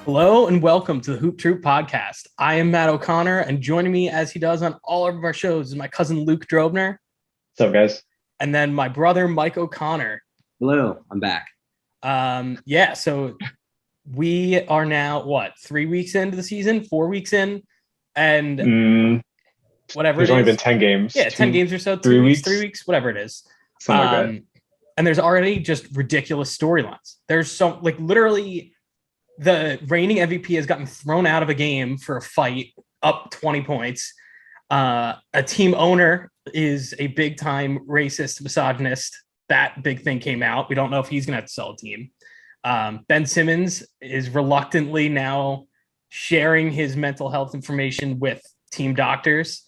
Hello and welcome to the Hoop Troop podcast. I am Matt O'Connor, and joining me as he does on all of our shows is my cousin Luke Drobner, What's up, guys? and then my brother Mike O'Connor. Hello, I'm back. So we are now 3 weeks into the season, 4 weeks in, and whatever There's it only is. been 10 games. Yeah, 10 games or so, 3 weeks, whatever it is. Something like that. And there's already just ridiculous storylines. There's so literally the reigning MVP has gotten thrown out of a game for a fight up 20 points. A team owner is a big time racist, misogynist. That big thing came out. We don't know if he's going to have to sell a team. Ben Simmons is reluctantly now sharing his mental health information with team doctors.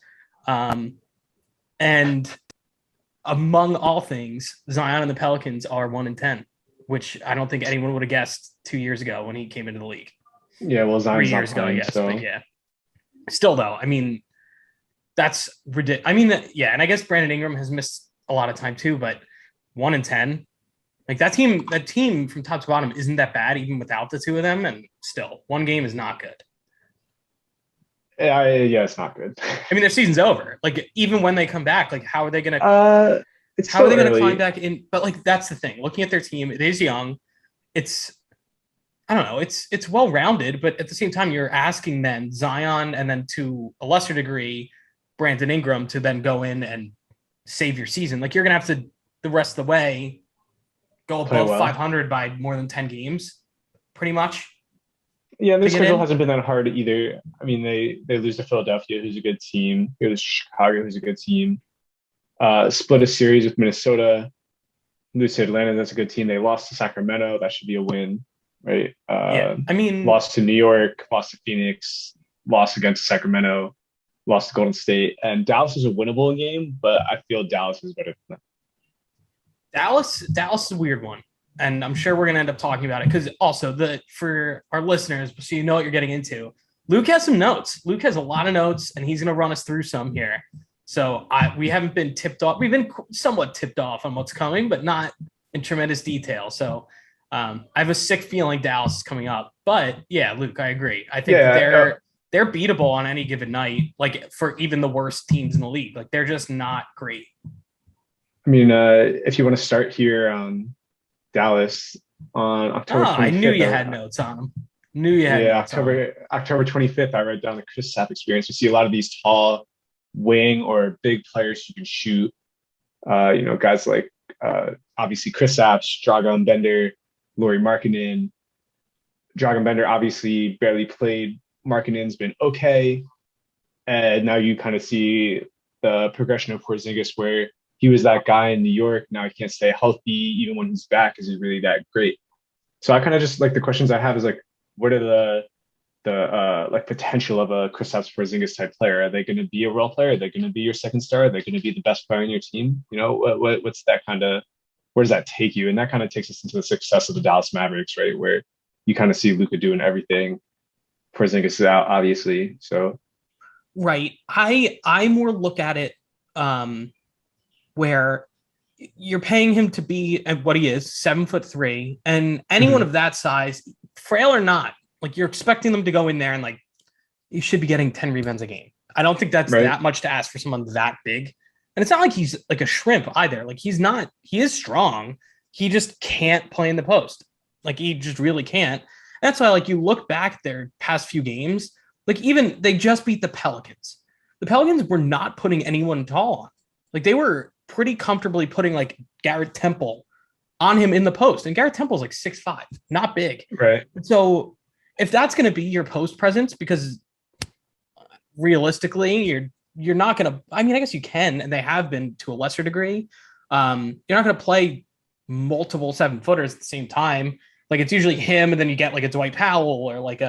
And among all things, Zion and the Pelicans are 1-10, which I don't think anyone would have guessed 2 years ago when he came into the league. Yeah, well, Zion's 3 years not ago, playing, yes, so. but yeah. Still, though, I mean, that's ridiculous. I mean, yeah, and I guess Brandon Ingram has missed a lot of time too, but 1-10, like that team from top to bottom isn't that bad, even without the two of them, and still, one game is not good. Yeah, it's not good. I mean, their season's over. Like, even when they come back, like, how are they going to? How are they going to climb back in? But like, that's the thing. Looking at their team, it is young. I don't know. It's well rounded, but at the same time, you're asking then Zion and then to a lesser degree, Brandon Ingram to then go in and save your season. Like you're gonna have to the rest of the way go above 500 by more than 10 games, pretty much. Yeah, their schedule hasn't been that hard either. I mean, they lose to Philadelphia, who's a good team. They lose to Chicago, who's a good team. Split a series with Minnesota. Lose to Atlanta, that's a good team. They lost to Sacramento, that should be a win, right? Yeah, I mean, lost to New York, lost to Phoenix, lost against Sacramento, lost to Golden State, and Dallas is a winnable game, but I feel Dallas is better than them. Dallas is a weird one, and I'm sure we're gonna end up talking about it because also for our listeners, so you know what you're getting into. Luke has some notes. Luke has a lot of notes, and he's gonna run us through some here. So we haven't been tipped off. We've been somewhat tipped off on what's coming, but not in tremendous detail. So I have a sick feeling Dallas is coming up. But yeah, Luke, I agree. I think they're beatable on any given night, like for even the worst teams in the league. Like they're just not great. I mean, if you want to start here on Dallas on October 25th. I knew you had notes on them. October 25th, I wrote down the Kristaps experience. We see a lot of these tall wing or big players who can shoot. Guys like obviously Kristaps, Dragan Bender, Lauri Markkanen. Dragan Bender obviously barely played. Markkanen's been okay. And now you kind of see the progression of Porzingis where he was that guy in New York. Now he can't stay healthy even when he's back. Is he really that great? So I kind of just like the questions I have is like, what are the potential of a Kristaps Porzingis type player? Are they going to be a role player? Are they going to be your second star? Are they going to be the best player on your team? You know, what's that kind of, where does that take you? And that kind of takes us into the success of the Dallas Mavericks, right? Where you kind of see Luka doing everything. Porzingis is out, obviously. So, right. I more look at it where you're paying him to be what he is, 7'3", and anyone of that size, frail or not, like you're expecting them to go in there and like you should be getting 10 rebounds a game. I don't think that's that much to ask for someone that big. And it's not like he's like a shrimp either. Like he is strong. He just can't play in the post. Like he just really can't. That's why like you look back their past few games, like even they just beat the Pelicans. The Pelicans were not putting anyone tall on. Like they were pretty comfortably putting like Garrett Temple on him in the post. And Garrett Temple's like 6'5", not big. Right. So if that's going to be your post presence, because realistically, you're not going to, I mean, I guess you can, and they have been to a lesser degree. You're not going to play multiple 7-footers at the same time. Like it's usually him, and then you get like a Dwight Powell or like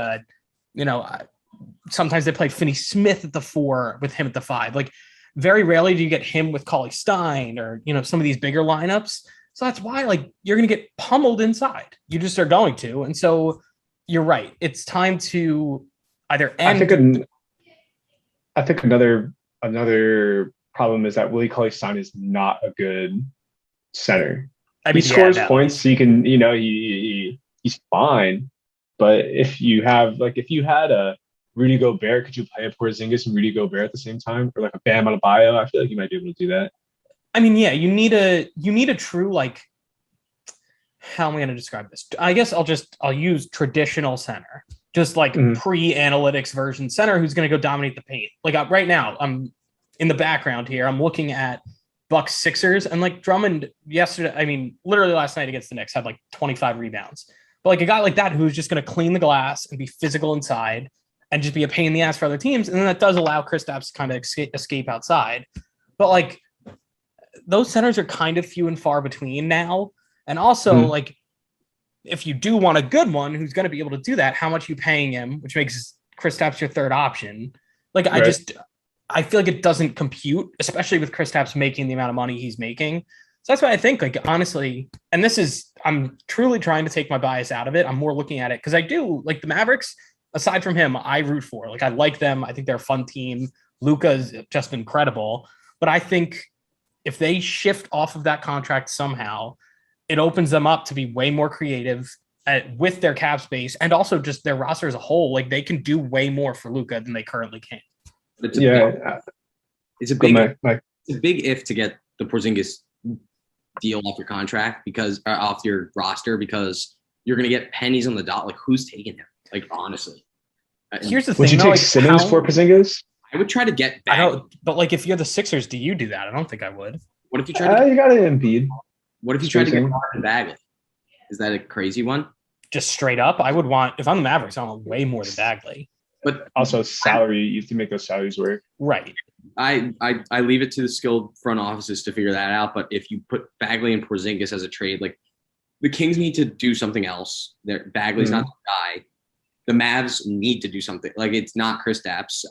sometimes they play Finney Smith at the 4 with him at the 5. Like very rarely do you get him with Cauley Stein or, some of these bigger lineups. So that's why like you're going to get pummeled inside. You just are going to. And so you're right. It's time to either end. I think another problem is that Willie Cauley-Stein is not a good center. He scores points. So he can, he's fine, But if you had a Rudy Gobert, could you play a Porzingis and Rudy Gobert at the same time, or like a Bam Adebayo? I feel like you might be able to do that. I mean, yeah, you need a true like. How am I going to describe this? I guess I'll use traditional center, just like pre-analytics version center who's going to go dominate the paint. Like right now, I'm in the background here. I'm looking at Bucks Sixers and like Drummond yesterday. I mean, literally last night against the Knicks had like 25 rebounds. But like a guy like that who's just going to clean the glass and be physical inside and just be a pain in the ass for other teams. And then that does allow Kristaps to kind of escape outside. But like those centers are kind of few and far between now. And also, like, if you do want a good one who's going to be able to do that, how much are you paying him, which makes Kristaps your third option? Like, right. I feel like it doesn't compute, especially with Kristaps making the amount of money he's making. So that's why I think, like, honestly, and I'm truly trying to take my bias out of it. I'm more looking at it because I do like the Mavericks. Aside from him, I root for. Like, I like them. I think they're a fun team. Luka's just incredible. But I think if they shift off of that contract somehow, it opens them up to be way more creative with their cap space and also just their roster as a whole. Like they can do way more for Luka than they currently can. It's a big if to get the Porzingis deal off your contract because off your roster because you're going to get pennies on the dot. Like who's taking him? Like honestly, here's the thing. Would you take Simmons for Porzingis? I would try to get. I don't. But like if you're the Sixers, do you do that? I don't think I would. What if you try? You got an Embiid. What if you tried to get Marvin Bagley? Is that a crazy one? Just straight up, I would want, if I'm the Mavericks, I want way more than Bagley. But also salary, you have to make those salaries work. Right. I leave it to the skilled front offices to figure that out. But if you put Bagley and Porzingis as a trade, like the Kings need to do something else. Bagley's not the guy. The Mavs need to do something. Like it's not Kristaps.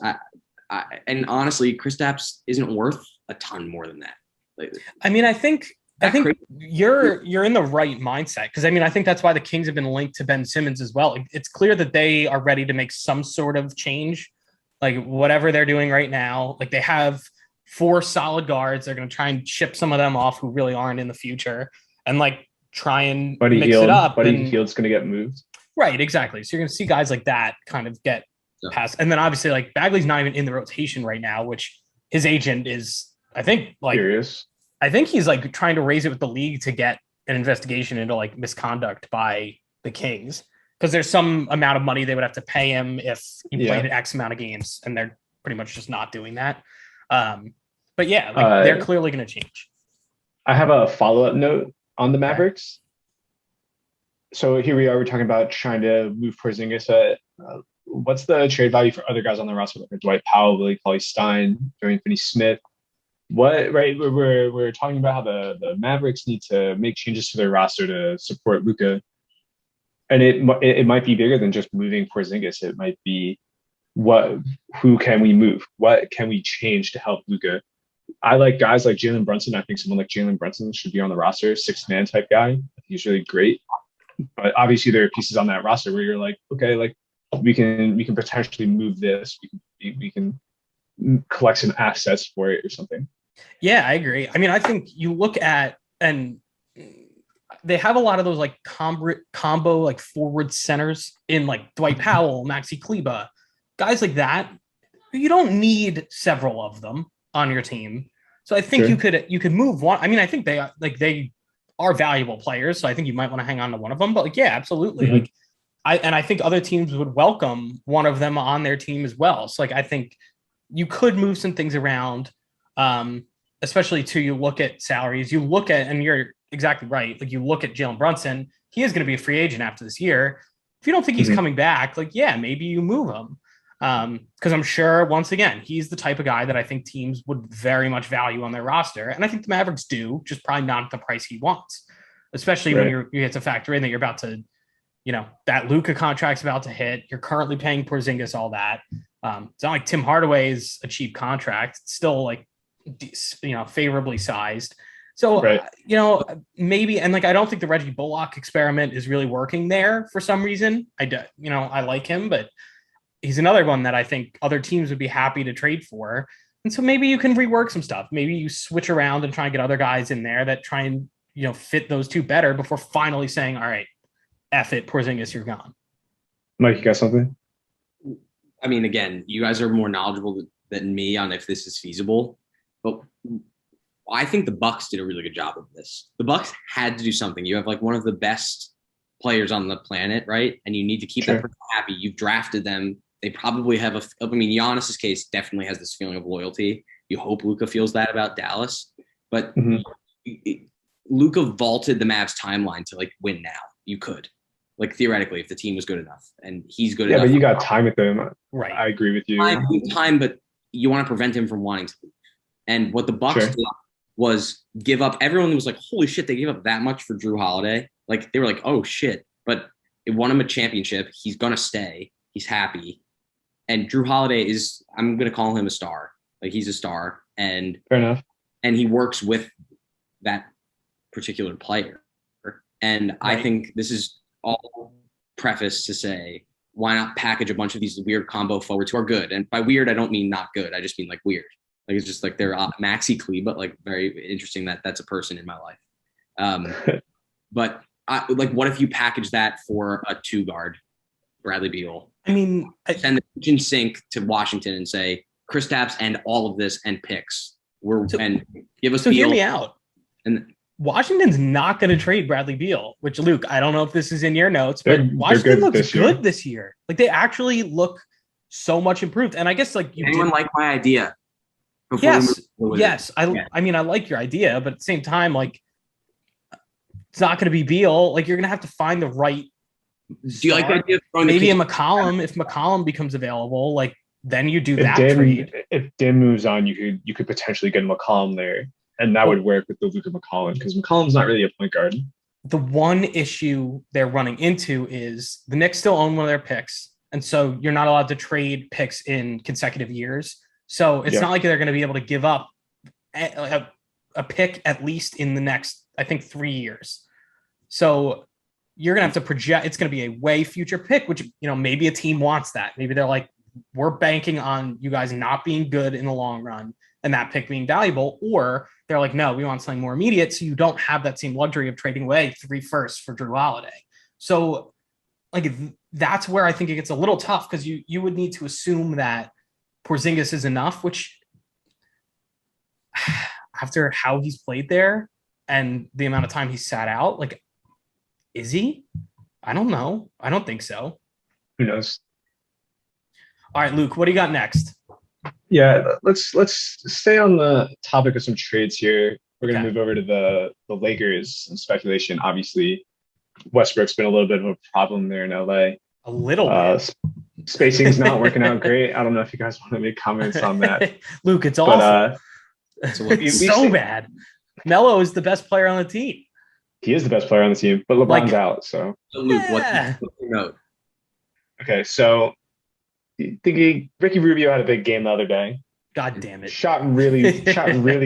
And honestly, Kristaps isn't worth a ton more than that. Like, I mean, I think you're in the right mindset because I mean I think that's why the Kings have been linked to Ben Simmons as well. It's clear that they are ready to make some sort of change, like whatever they're doing right now. Like they have 4 solid guards. They're going to try and ship some of them off who really aren't in the future, and like try and mix it up. Buddy Hield's going to get moved. Right, exactly. So you're going to see guys like that kind of get passed, and then obviously like Bagley's not even in the rotation right now, which his agent is, I think, like. Curious. I think he's like trying to raise it with the league to get an investigation into like misconduct by the Kings because there's some amount of money they would have to pay him if he played X amount of games, and they're pretty much just not doing that. But yeah, like they're clearly going to change. I have a follow-up note on the Mavericks. So here we are. We're talking about trying to move Porzingis. What's the trade value for other guys on the roster like Dwight Powell, Willie Cauley-Stein, Dorian Finney-Smith? We're talking about how the Mavericks need to make changes to their roster to support Luka, and it might be bigger than just moving Porzingis. It might be who can we move? What can we change to help Luka? I like guys like Jalen Brunson. I think someone like Jalen Brunson should be on the roster, 6-man type guy. I think he's really great. But obviously there are pieces on that roster where you're like, okay, like we can potentially move this. We can collect some assets for it or something. Yeah, I agree. I mean, I think you look at, and they have a lot of those like combo like forward centers in like Dwight Powell, Maxi Kleber, guys like that. You don't need several of them on your team. So I think you could move one. I mean, I think they are valuable players. So I think you might want to hang on to one of them, but like, yeah, absolutely. Like I think other teams would welcome one of them on their team as well. So like, I think you could move some things around, especially to you look at salaries. You look at, and you're exactly right. Like you look at Jalen Brunson, he is going to be a free agent after this year. If you don't think he's coming back, like, yeah, maybe you move him. Because I'm sure, once again, he's the type of guy that I think teams would very much value on their roster. And I think the Mavericks do, just probably not at the price he wants, especially when you have to factor in that you're about to, that Luka contract's about to hit. You're currently paying Porzingis all that. It's not like Tim Hardaway is a cheap contract. It's still like, favorably sized. So, maybe, and like, I don't think the Reggie Bullock experiment is really working there for some reason. I like him, but he's another one that I think other teams would be happy to trade for. And so maybe you can rework some stuff. Maybe you switch around and try and get other guys in there that try and, fit those two better before finally saying, all right, F it, Porzingis, you're gone. Mike, you got something? I mean, again, you guys are more knowledgeable than me on if this is feasible, but I think the Bucks did a really good job of this. The Bucks had to do something. You have like one of the best players on the planet, right? And you need to keep that person happy. You've drafted them. They probably have Giannis's case definitely has this feeling of loyalty. You hope Luka feels that about Dallas, but Luka vaulted the Mavs timeline to like win now. You could, like theoretically, if the team was good enough, and he's good enough. Yeah, but you got time with them. Right. I agree with you. Time, but you want to prevent him from wanting to leave. And what the Bucks did was give up. Everyone was like, "Holy shit!" They gave up that much for Drew Holiday. Like they were like, "Oh shit!" But it won him a championship. He's gonna stay. He's happy. And Drew Holiday I'm gonna call him a star. Like he's a star, and fair enough. And he works with that particular player. And I think this is all preface to say, why not package a bunch of these weird combo forwards who are good? And by weird, I don't mean not good. I just mean like weird. Like it's just like they're Maxi Kleber, but like very interesting that that's a person in my life. But what if you package that for a 2-guard, Bradley Beal? I mean, send the kitchen sink to Washington and say Kristaps and all of this and picks. And give us. So Beal. hear me out. And Washington's not going to trade Bradley Beal. Which Luke, I don't know if this is in your notes, but Washington looks good this year. Like they actually look so much improved. And I guess like anyone like my idea? Yes. I mean, I like your idea, but at the same time, like it's not going to be Beal. Like you're going to have to find the right. Do you like the idea of maybe a McCollum? If McCollum becomes available, like then you do that trade. If Dim moves on, you could potentially get McCollum there, and that would work with the Luka McCollum because McCollum's not really a point guard. The one issue they're running into is the Knicks still own one of their picks, and so you're not allowed to trade picks in consecutive years. So it's not like they're going to be able to give up a pick at least in the next, I think, 3 years. So you're going to have to project. It's going to be a way future pick, which, maybe a team wants that. Maybe they're like, we're banking on you guys not being good in the long run and that pick being valuable. Or they're like, no, we want something more immediate. So you don't have that same luxury of trading away 3 firsts for Drew Holiday. So like, that's where I think it gets a little tough because you would need to assume that Porzingis is enough, which after how he's played there and the amount of time he sat out, like, is he? I don't know. I don't think so. Who knows? All right, Luke, what do you got next? Yeah, let's stay on the topic of some trades here. We're going to move over to the Lakers and speculation. Obviously, Westbrook's been a little bit of a problem there in LA. A little bit. Spacing's not working out great. I don't know if you guys want to make comments on that. Luke, it's awful. It's so bad. Melo is the best player on the team. He is the best player on the team, but LeBron's out. So, Luke, what's your note? Okay, so thinking Ricky Rubio had a big game the other day. God damn it! Shot really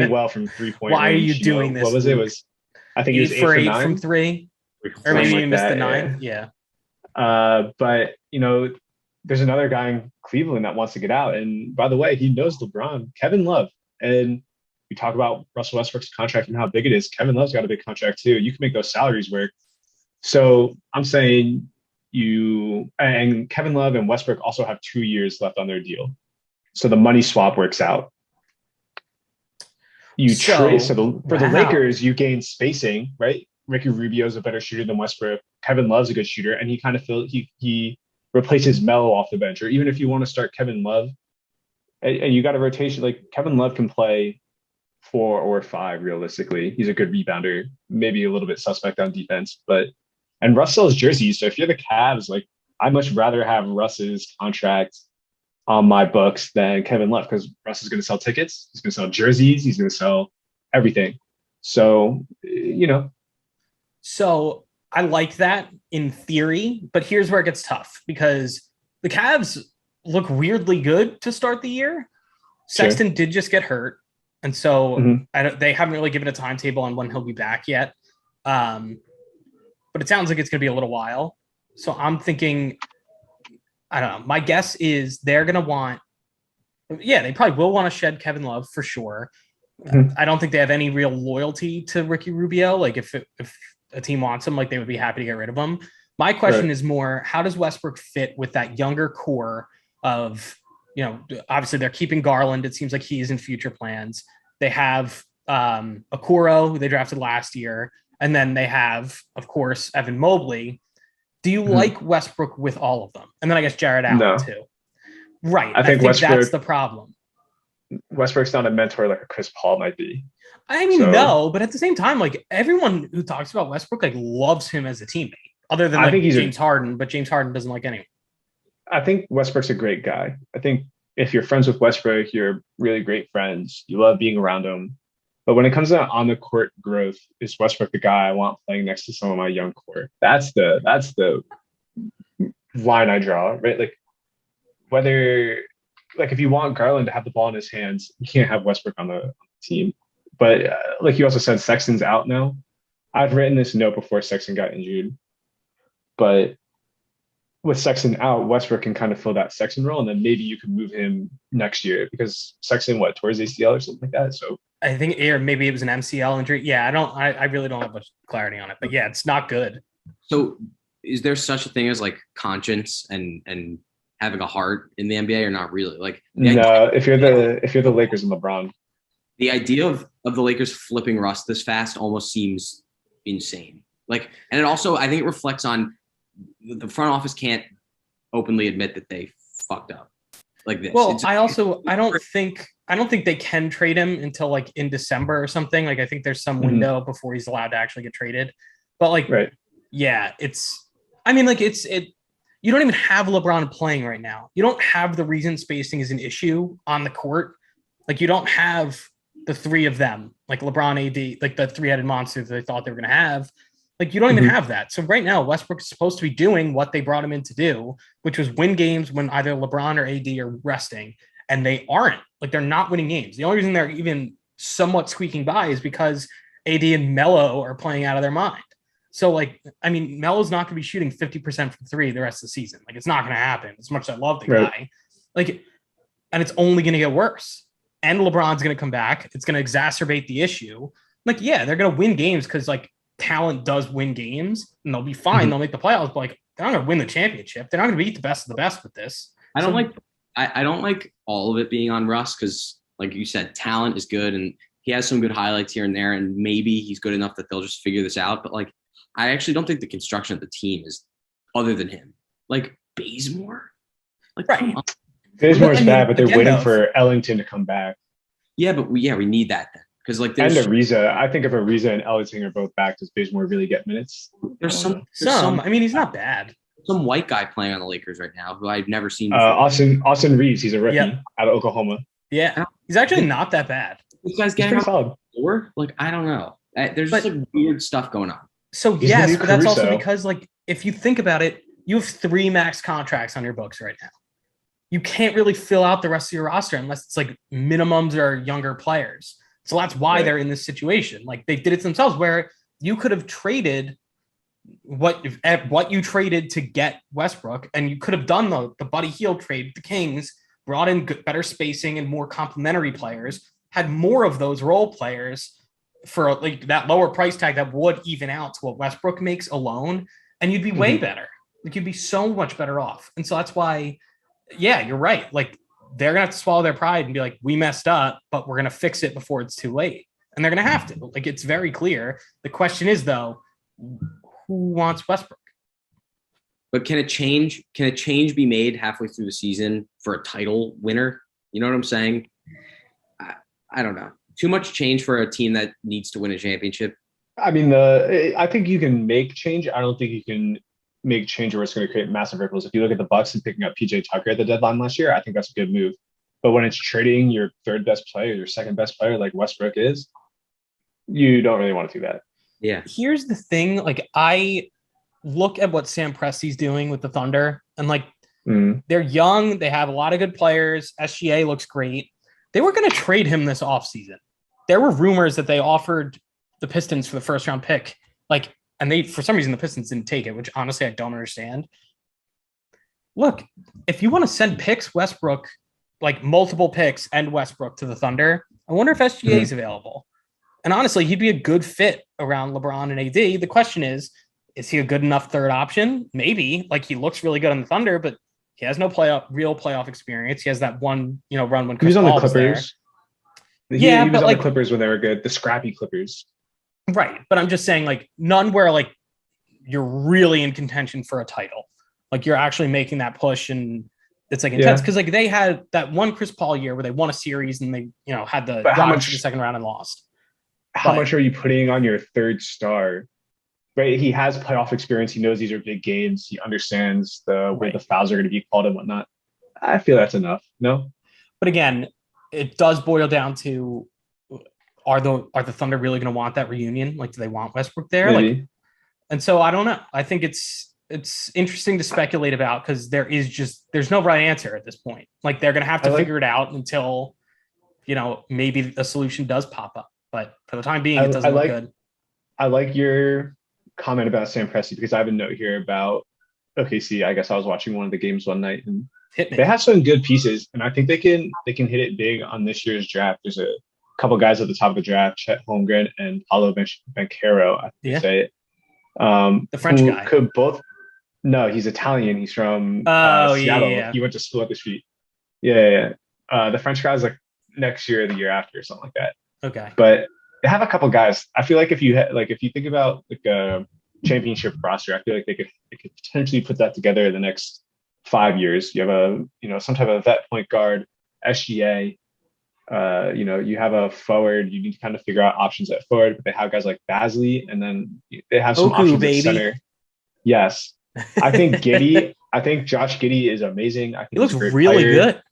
well from 3-point. Why range. Are you doing this? What was it? I think he was 8 for 8 from 3, or maybe you missed the 9. Yeah. But there's another guy in Cleveland that wants to get out, and by the way, he knows LeBron, Kevin Love, and we talk about Russell Westbrook's contract and how big it is. Kevin Love's got a big contract too. You can make those salaries work. So I'm saying and Kevin Love and Westbrook also have 2 years left on their deal. So the money swap works out. For the Lakers, you gain spacing, right? Ricky Rubio is a better shooter than Westbrook. Kevin Love's a good shooter, and he kind of he replaces Melo off the bench. Or even if you want to start Kevin Love, and you got a rotation, like Kevin Love can play 4 or 5 realistically. He's a good rebounder, maybe a little bit suspect on defense, and Russ sells jerseys. So if you're the Cavs, like I'd much rather have Russ's contract on my books than Kevin Love because Russ is going to sell tickets. He's going to sell jerseys. He's going to sell everything. So, So I like that in theory, but here's where it gets tough because the Cavs look weirdly good to start the year. Sexton did just get hurt. And so they haven't really given a timetable on when he'll be back yet. But it sounds like it's going to be a little while. So I'm thinking, I don't know. My guess is they're going to want, they probably will want to shed Kevin Love for sure. I don't think they have any real loyalty to Ricky Rubio. Like if a team wants him, like they would be happy to get rid of him. My question is more, how does Westbrook fit with that younger core of, obviously they're keeping Garland. It seems like he's in future plans. They have Okoro, who they drafted last year. And then they have, of course, Evan Mobley. Do you like Westbrook with all of them? And then I guess Jared Allen too. Right. I think that's the problem. Westbrook's not a mentor like a Chris Paul might be. I mean, no, but at the same time, like everyone who talks about Westbrook like loves him as a teammate, other than James Harden, but James Harden doesn't like anyone. I think Westbrook's a great guy. I think if you're friends with Westbrook, you're really great friends. You love being around him. But when it comes to on the court growth, is Westbrook the guy I want playing next to some of my young core? That's the line I draw, right? Like whether if you want Garland to have the ball in his hands, you can't have Westbrook on the team. But like you also said, Sexton's out now. I've written this note before Sexton got injured, but with Sexton out, Westbrook can kind of fill that Sexton role, and then maybe you could move him next year because Sexton tore his ACL or something like that. So I think, or maybe it was an MCL injury. Yeah, I really don't have much clarity on it, but yeah, it's not good. So is there such a thing as like conscience and having a heart in the NBA, or not really? Like no, if you're the Lakers and LeBron, the idea of the Lakers flipping Russ this fast almost seems insane. Like, and it also, I think it reflects on the front office can't openly admit that they fucked up like this. Well, I don't think they can trade him until like in December or something. Like, I think there's some window before he's allowed to actually get traded. But like, yeah, you don't even have LeBron playing right now. You don't have the reason spacing is an issue on the court. Like, you don't have the three of them, like LeBron, AD, like the three-headed monsters they thought they were going to have. Like, you don't even have that. So right now, Westbrook is supposed to be doing what they brought him in to do, which was win games when either LeBron or AD are resting, and they aren't. Like, they're not winning games. The only reason they're even somewhat squeaking by is because AD and Melo are playing out of their mind. So, like, I mean, Melo's not going to be shooting 50% from three the rest of the season. Like, it's not going to happen as much as I love the guy. Like, and it's only going to get worse. And LeBron's going to come back. It's going to exacerbate the issue. Like, yeah, they're going to win games because, like, talent does win games and they'll be fine. They'll make the playoffs, but like, they're not going to win the championship. They're not going to beat the best of the best with this. I don't like all of it being on Russ because, like you said, talent is good and he has some good highlights here and there, and maybe he's good enough that they'll just figure this out. But like, I actually don't think the construction of the team is other than him. Like Bazemore, like Bazemore's bad, but they're waiting for Ellington to come back. Yeah, but we need that then. Because like and Ariza, I think if Ariza and Ellington are both back, does Bazemore really get minutes? There's some. I mean, he's not bad. Some white guy playing on the Lakers right now who I've never seen before. Austin Reeves, he's a rookie out of Oklahoma. Yeah, he's actually not that bad. This guy's getting solid. Like, I don't know. There's just like weird stuff going on. So yes, but that's also because like if you think about it, you have 3 max contracts on your books right now. You can't really fill out the rest of your roster unless it's like minimums or younger players. So that's why they're in this situation. Like, they did it themselves, where you could have traded what you traded to get Westbrook, and you could have done the Buddy Hield trade. The Kings brought in better spacing and more complementary players, had more of those role players for like that lower price tag that would even out to what Westbrook makes alone, and you'd be way better. Like, you'd be so much better off. And so that's why, yeah, you're right. Like, they're going to have to swallow their pride and be like, we messed up, but we're going to fix it before it's too late. And they're going to have to. Like, it's very clear. The question is, though, who wants Westbrook? But can a change be made halfway through the season for a title winner? You know what I'm saying? I don't know. Too much change for a team that needs to win a championship. I mean, I think you can make change. I don't think you can make change where it's going to create massive ripples. If you look at the Bucks and picking up PJ Tucker at the deadline last year, I think that's a good move. But when it's trading your third best player, your second best player, like Westbrook is, you don't really want to do that. Yeah. Here's the thing. Like, I look at what Sam Presti's doing with the Thunder, and like, they're young. They have a lot of good players. SGA looks great. They were going to trade him this offseason. There were rumors that they offered the Pistons for the first round pick. Like, and they, for some reason, the Pistons didn't take it, which honestly, I don't understand. Look, if you want to send picks, Westbrook, like multiple picks and Westbrook to the Thunder, I wonder if SGA is available. And honestly, he'd be a good fit around LeBron and AD. The question is is he a good enough third option? Maybe. Like, he looks really good on the Thunder, but he has no real playoff experience. He has that one, run when He was Chris on the Paul was there. Clippers. Yeah, he was but on like, the Clippers when they were good, the scrappy Clippers. right. But I'm just saying, like, none where like you're really in contention for a title. Like, you're actually making that push, and it's like intense because like they had that one Chris Paul year where they won a series and they, had the run to the second round and lost. How much are you putting on your third star? Right, he has playoff experience. He knows these are big games. He understands where the fouls are going to be called and whatnot. I feel that's enough. No, but again, it does boil down to are the Thunder really going to want that reunion? Like, do they want Westbrook there? maybe. Like, and so I don't know. I think it's interesting to speculate about because there's no right answer at this point. Like, they're going to have to figure it out until maybe a solution does pop up. But for the time being, it doesn't look good. I like your comment about Sam Presti because I have a note here about OKC. I guess I was watching one of the games one night and they have some good pieces, and I think they can hit it big on this year's draft. There's a couple guys at the top of the draft, Chet Holmgren and Paolo Banchero, I think say it. The French guy could both. No, he's Italian. He's from Seattle. Yeah. He went to school at the street. Yeah. The French guy's like next year or the year after or something like that. Okay. But they have a couple guys. I feel like if you think about like a championship roster, I feel like they could potentially put that together in the next 5 years. You have some type of vet point guard, SGA. You have a forward. You need to kind of figure out options at forward. But they have guys like Basley, and then they have some options at center. Yes, I think Giddey. I think Josh Giddey is amazing. I think he looks really good.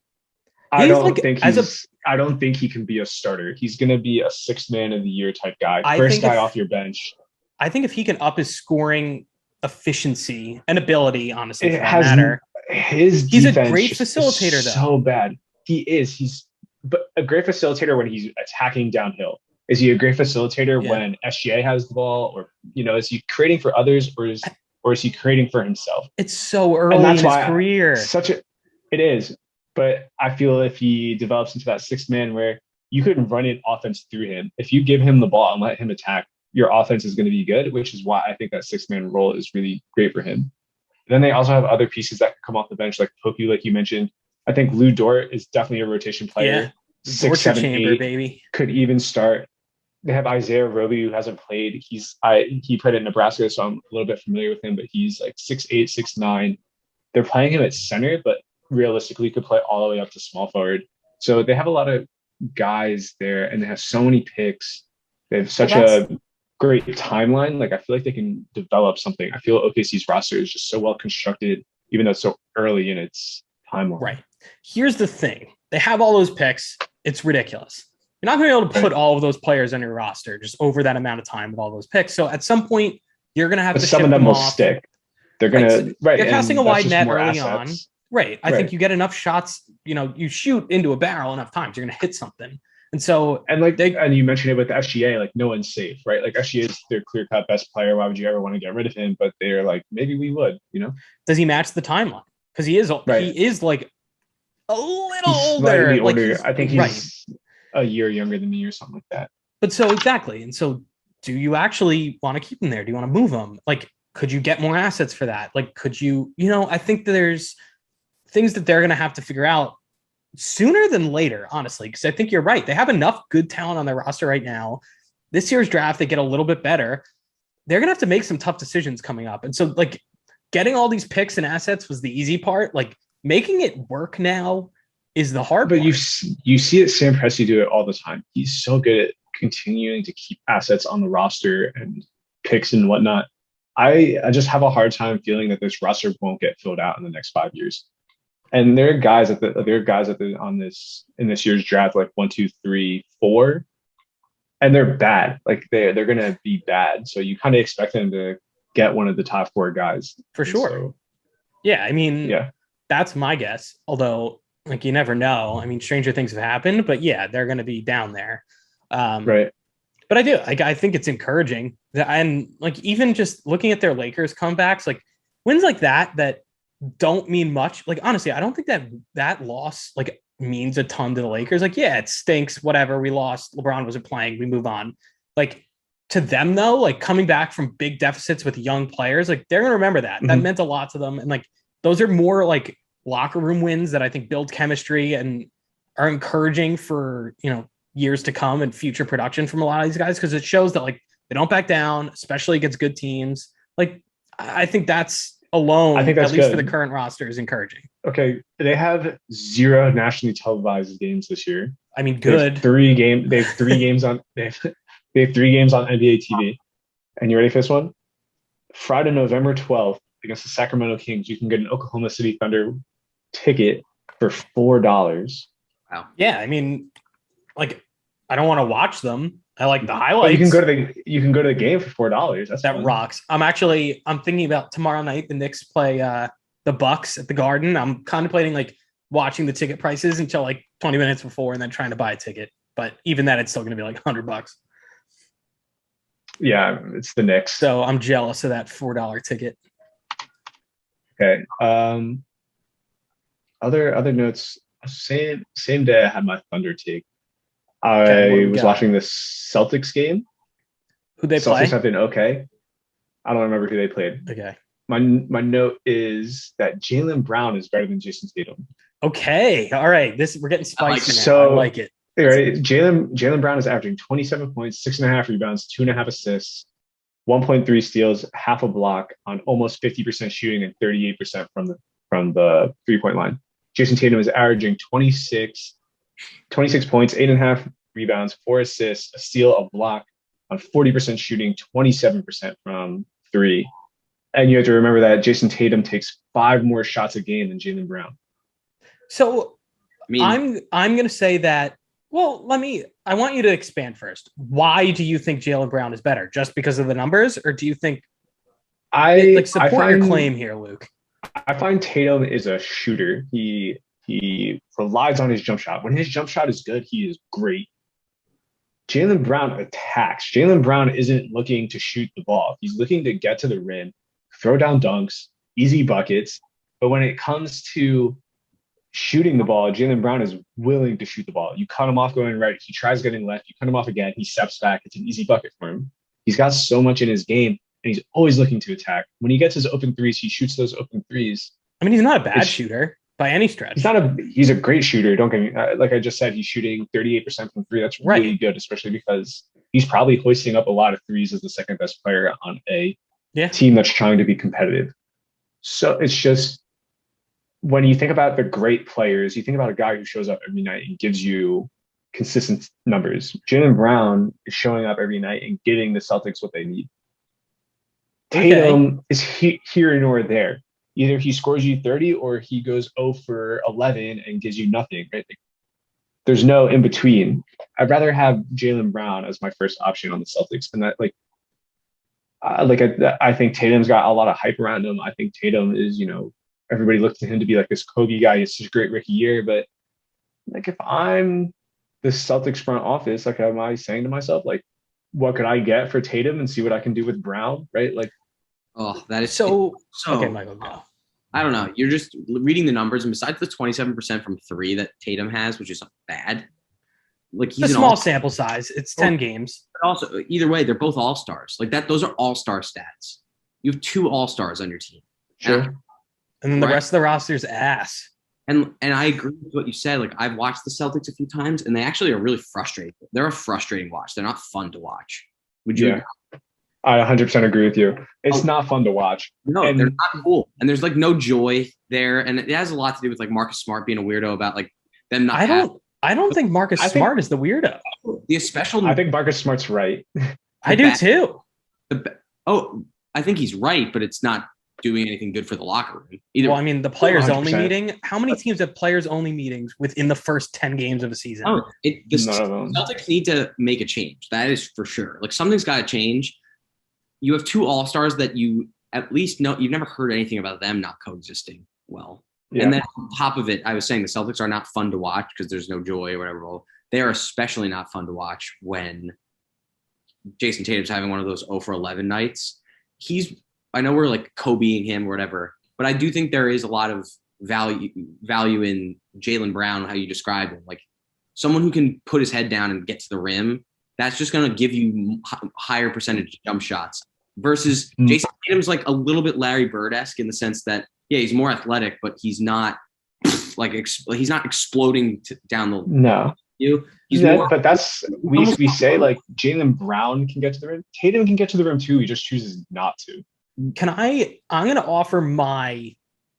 I don't think he can be a starter. He's going to be a sixth man of the year type guy. First guy off your bench. I think if he can up his scoring efficiency and ability, honestly, for that matter. He's a great facilitator, though. So bad. He is. He's a great facilitator when he's attacking downhill. Is he a great facilitator when SGA has the ball, or is he creating for others, or is he creating for himself? It's so early in his career. It is. But I feel if he develops into that sixth man where you could run an offense through him, if you give him the ball and let him attack, your offense is going to be good, which is why I think that sixth man role is really great for him. Then they also have other pieces that could come off the bench, like Poku, like you mentioned. I think Lou Dort is definitely a rotation player. 6, 7, 8, baby. Could even start. They have Isaiah Roby, who hasn't played. He played at Nebraska, so I'm a little bit familiar with him, but he's like 6'8", 6'9". They're playing him at center, but realistically could play all the way up to small forward. So they have a lot of guys there, and they have so many picks. They have such a great timeline. Like, I feel like they can develop something. I feel OKC's roster is just so well constructed, even though it's so early in its timeline. Right. Here's the thing. They have all those picks. It's ridiculous. You're not going to be able to put all of those players on your roster just over that amount of time with all those picks. So at some point, you're going to have to some of them will stick. They're going to You're casting a wide net early on. Right. I think you get enough shots, you shoot into a barrel enough times, you're going to hit something. And so, and you mentioned it with the SGA, like no one's safe, right? Like SGA is their clear cut best player. Why would you ever want to get rid of him? But they're like, maybe we would, Does he match the timeline? Because he is like a little older. Like I think he's a year younger than me or something like that. But so exactly. And so do you actually want to keep him there? Do you want to move him? Like, could you get more assets for that? Like, could you, I think that there's things that they're going to have to figure out sooner than later, honestly, because I think you're right. They have enough good talent on their roster right now. This year's draft, they get a little bit better. They're going to have to make some tough decisions coming up. And so, like, getting all these picks and assets was the easy part. Like, making it work now is the hard part. But you see it, Sam Presti do it all the time. He's so good at continuing to keep assets on the roster and picks and whatnot. I just have a hard time feeling that this roster won't get filled out in the next 5 years. And there are guys in this year's draft, like 1, 2, 3, 4, and they're bad. Like they're going to be bad. So you kind of expect them to get one of the top 4 guys for sure. So, that's my guess. Although, like, you never know. I mean, stranger things have happened, but yeah, they're going to be down there. Right. But I think it's encouraging and like, even just looking at their Lakers comebacks, like wins like that don't mean much. Like, honestly, I don't think that loss like means a ton to the Lakers. Like, yeah, it stinks, whatever, we lost, LeBron wasn't playing, we move on. Like, to them though, like coming back from big deficits with young players, like they're gonna remember that. That meant a lot to them, and like those are more like locker room wins that I think build chemistry and are encouraging for years to come and future production from a lot of these guys, because it shows that like they don't back down, especially against good teams. Like I think that's alone, at least good for the current roster, is encouraging. Okay, they have 0 nationally televised games this year. I mean, good. They have 3 games on. They have 3 games on NBA TV. And you ready for this one? Friday, November 12th, against the Sacramento Kings, you can get an Oklahoma City Thunder ticket for $4. Wow. Yeah, I mean, like, I don't want to watch them. I like the highlights. Well, you can go to the game for $4. That fun. Rocks. I'm thinking about tomorrow night. The Knicks play the Bucks at the Garden. I'm contemplating like watching the ticket prices until like 20 minutes before, and then trying to buy a ticket. But even that, it's still going to be like $100. Yeah, it's the Knicks. So I'm jealous of that $4 ticket. Okay. Other notes. Same day I had my Thunder take. I was watching the Celtics game. Who'd they play? Celtics have been okay. I don't remember who they played. Okay. My note is that Jalen Brown is better than Jason Tatum. Okay. All right. We're getting spicy now. So, I like it. Right. Jalen Brown is averaging 27 points, 6.5 rebounds, 2.5 assists, 1.3 steals, half a block on almost 50% shooting and 38% from the 3-point line. Jason Tatum is averaging 26 points, 8.5 rebounds, 4 assists, a steal, a block on 40% shooting, 27% from 3. And you have to remember that Jason Tatum takes 5 more shots a game than Jalen Brown. So I'm going to say that. Well, I want you to expand first. Why do you think Jalen Brown is better? Just because of the numbers, or do you think support your claim here, Luke? I find Tatum is a shooter. He relies on his jump shot. When his jump shot is good, he is great. Jalen Brown attacks. Jalen Brown isn't looking to shoot the ball. He's looking to get to the rim, throw down dunks, easy buckets. But when it comes to shooting the ball, Jalen Brown is willing to shoot the ball. You cut him off going right. He tries getting left. You cut him off again. He steps back. It's an easy bucket for him. He's got so much in his game, and he's always looking to attack. When he gets his open threes, he shoots those open threes. I mean, he's not a bad shooter by any stretch. He's a great shooter. Don't get me, like I just said, he's shooting 38% from 3. That's really good, especially because he's probably hoisting up a lot of threes as the second best player on a team that's trying to be competitive. So it's just, when you think about the great players, you think about a guy who shows up every night and gives you consistent numbers. Jalen Brown is showing up every night and giving the Celtics what they need. Tatum is here nor there. Either he scores you 30 or he goes 0 for 11 and gives you nothing. Right? There's no in between. I'd rather have Jalen Brown as my first option on the Celtics, and that I think Tatum's got a lot of hype around him. I think Tatum is, everybody looks to him to be like this Kobe guy. It's such a great rookie year, but like if I'm the Celtics front office, like am I saying to myself, like, what could I get for Tatum and see what I can do with Brown, right? Like, oh, that is so. Okay, Michael, go. I don't know. You're just reading the numbers, and besides the 27% from 3 that Tatum has, which is bad, like he's a small sample size. It's 10 games. But also, either way, they're both all-stars. Like that, those are all-star stats. You have 2 all-stars on your team. Sure. And then the rest of the roster's ass. And I agree with what you said. Like I've watched the Celtics a few times, and they actually are really frustrating. They're a frustrating watch. They're not fun to watch. Would you? Yeah. I 100% agree with you. It's not fun to watch. No, they're not cool. And there's like no joy there. And it has a lot to do with like Marcus Smart being a weirdo about like them not. I don't think Marcus Smart is the weirdo. I think Marcus Smart's right. I do too. I think he's right, but it's not doing anything good for the locker room either. Well, I mean, the players only meeting. How many teams have players only meetings within the first 10 games of a season? The Celtics need to make a change. That is for sure. Like something's got to change. You have 2 all-stars that you at least know. You've never heard anything about them not coexisting well. Yeah. And then on top of it, I was saying the Celtics are not fun to watch because there's no joy or whatever. Well, they are especially not fun to watch when Jason Tatum's having one of those 0 for 11 nights. I know we're like Kobeing him or whatever, but I do think there is a lot of value in Jalen Brown, how you describe him. Like someone who can put his head down and get to the rim that's just going to give you higher percentage jump shots. Versus Jason Tatum's like a little bit Larry Bird-esque in the sense that, yeah, he's more athletic, but he's not like he's not exploding down the no. He's more, but that's we say like Jalen Brown can get to the rim. Tatum can get to the rim too. He just chooses not to. I'm going to offer my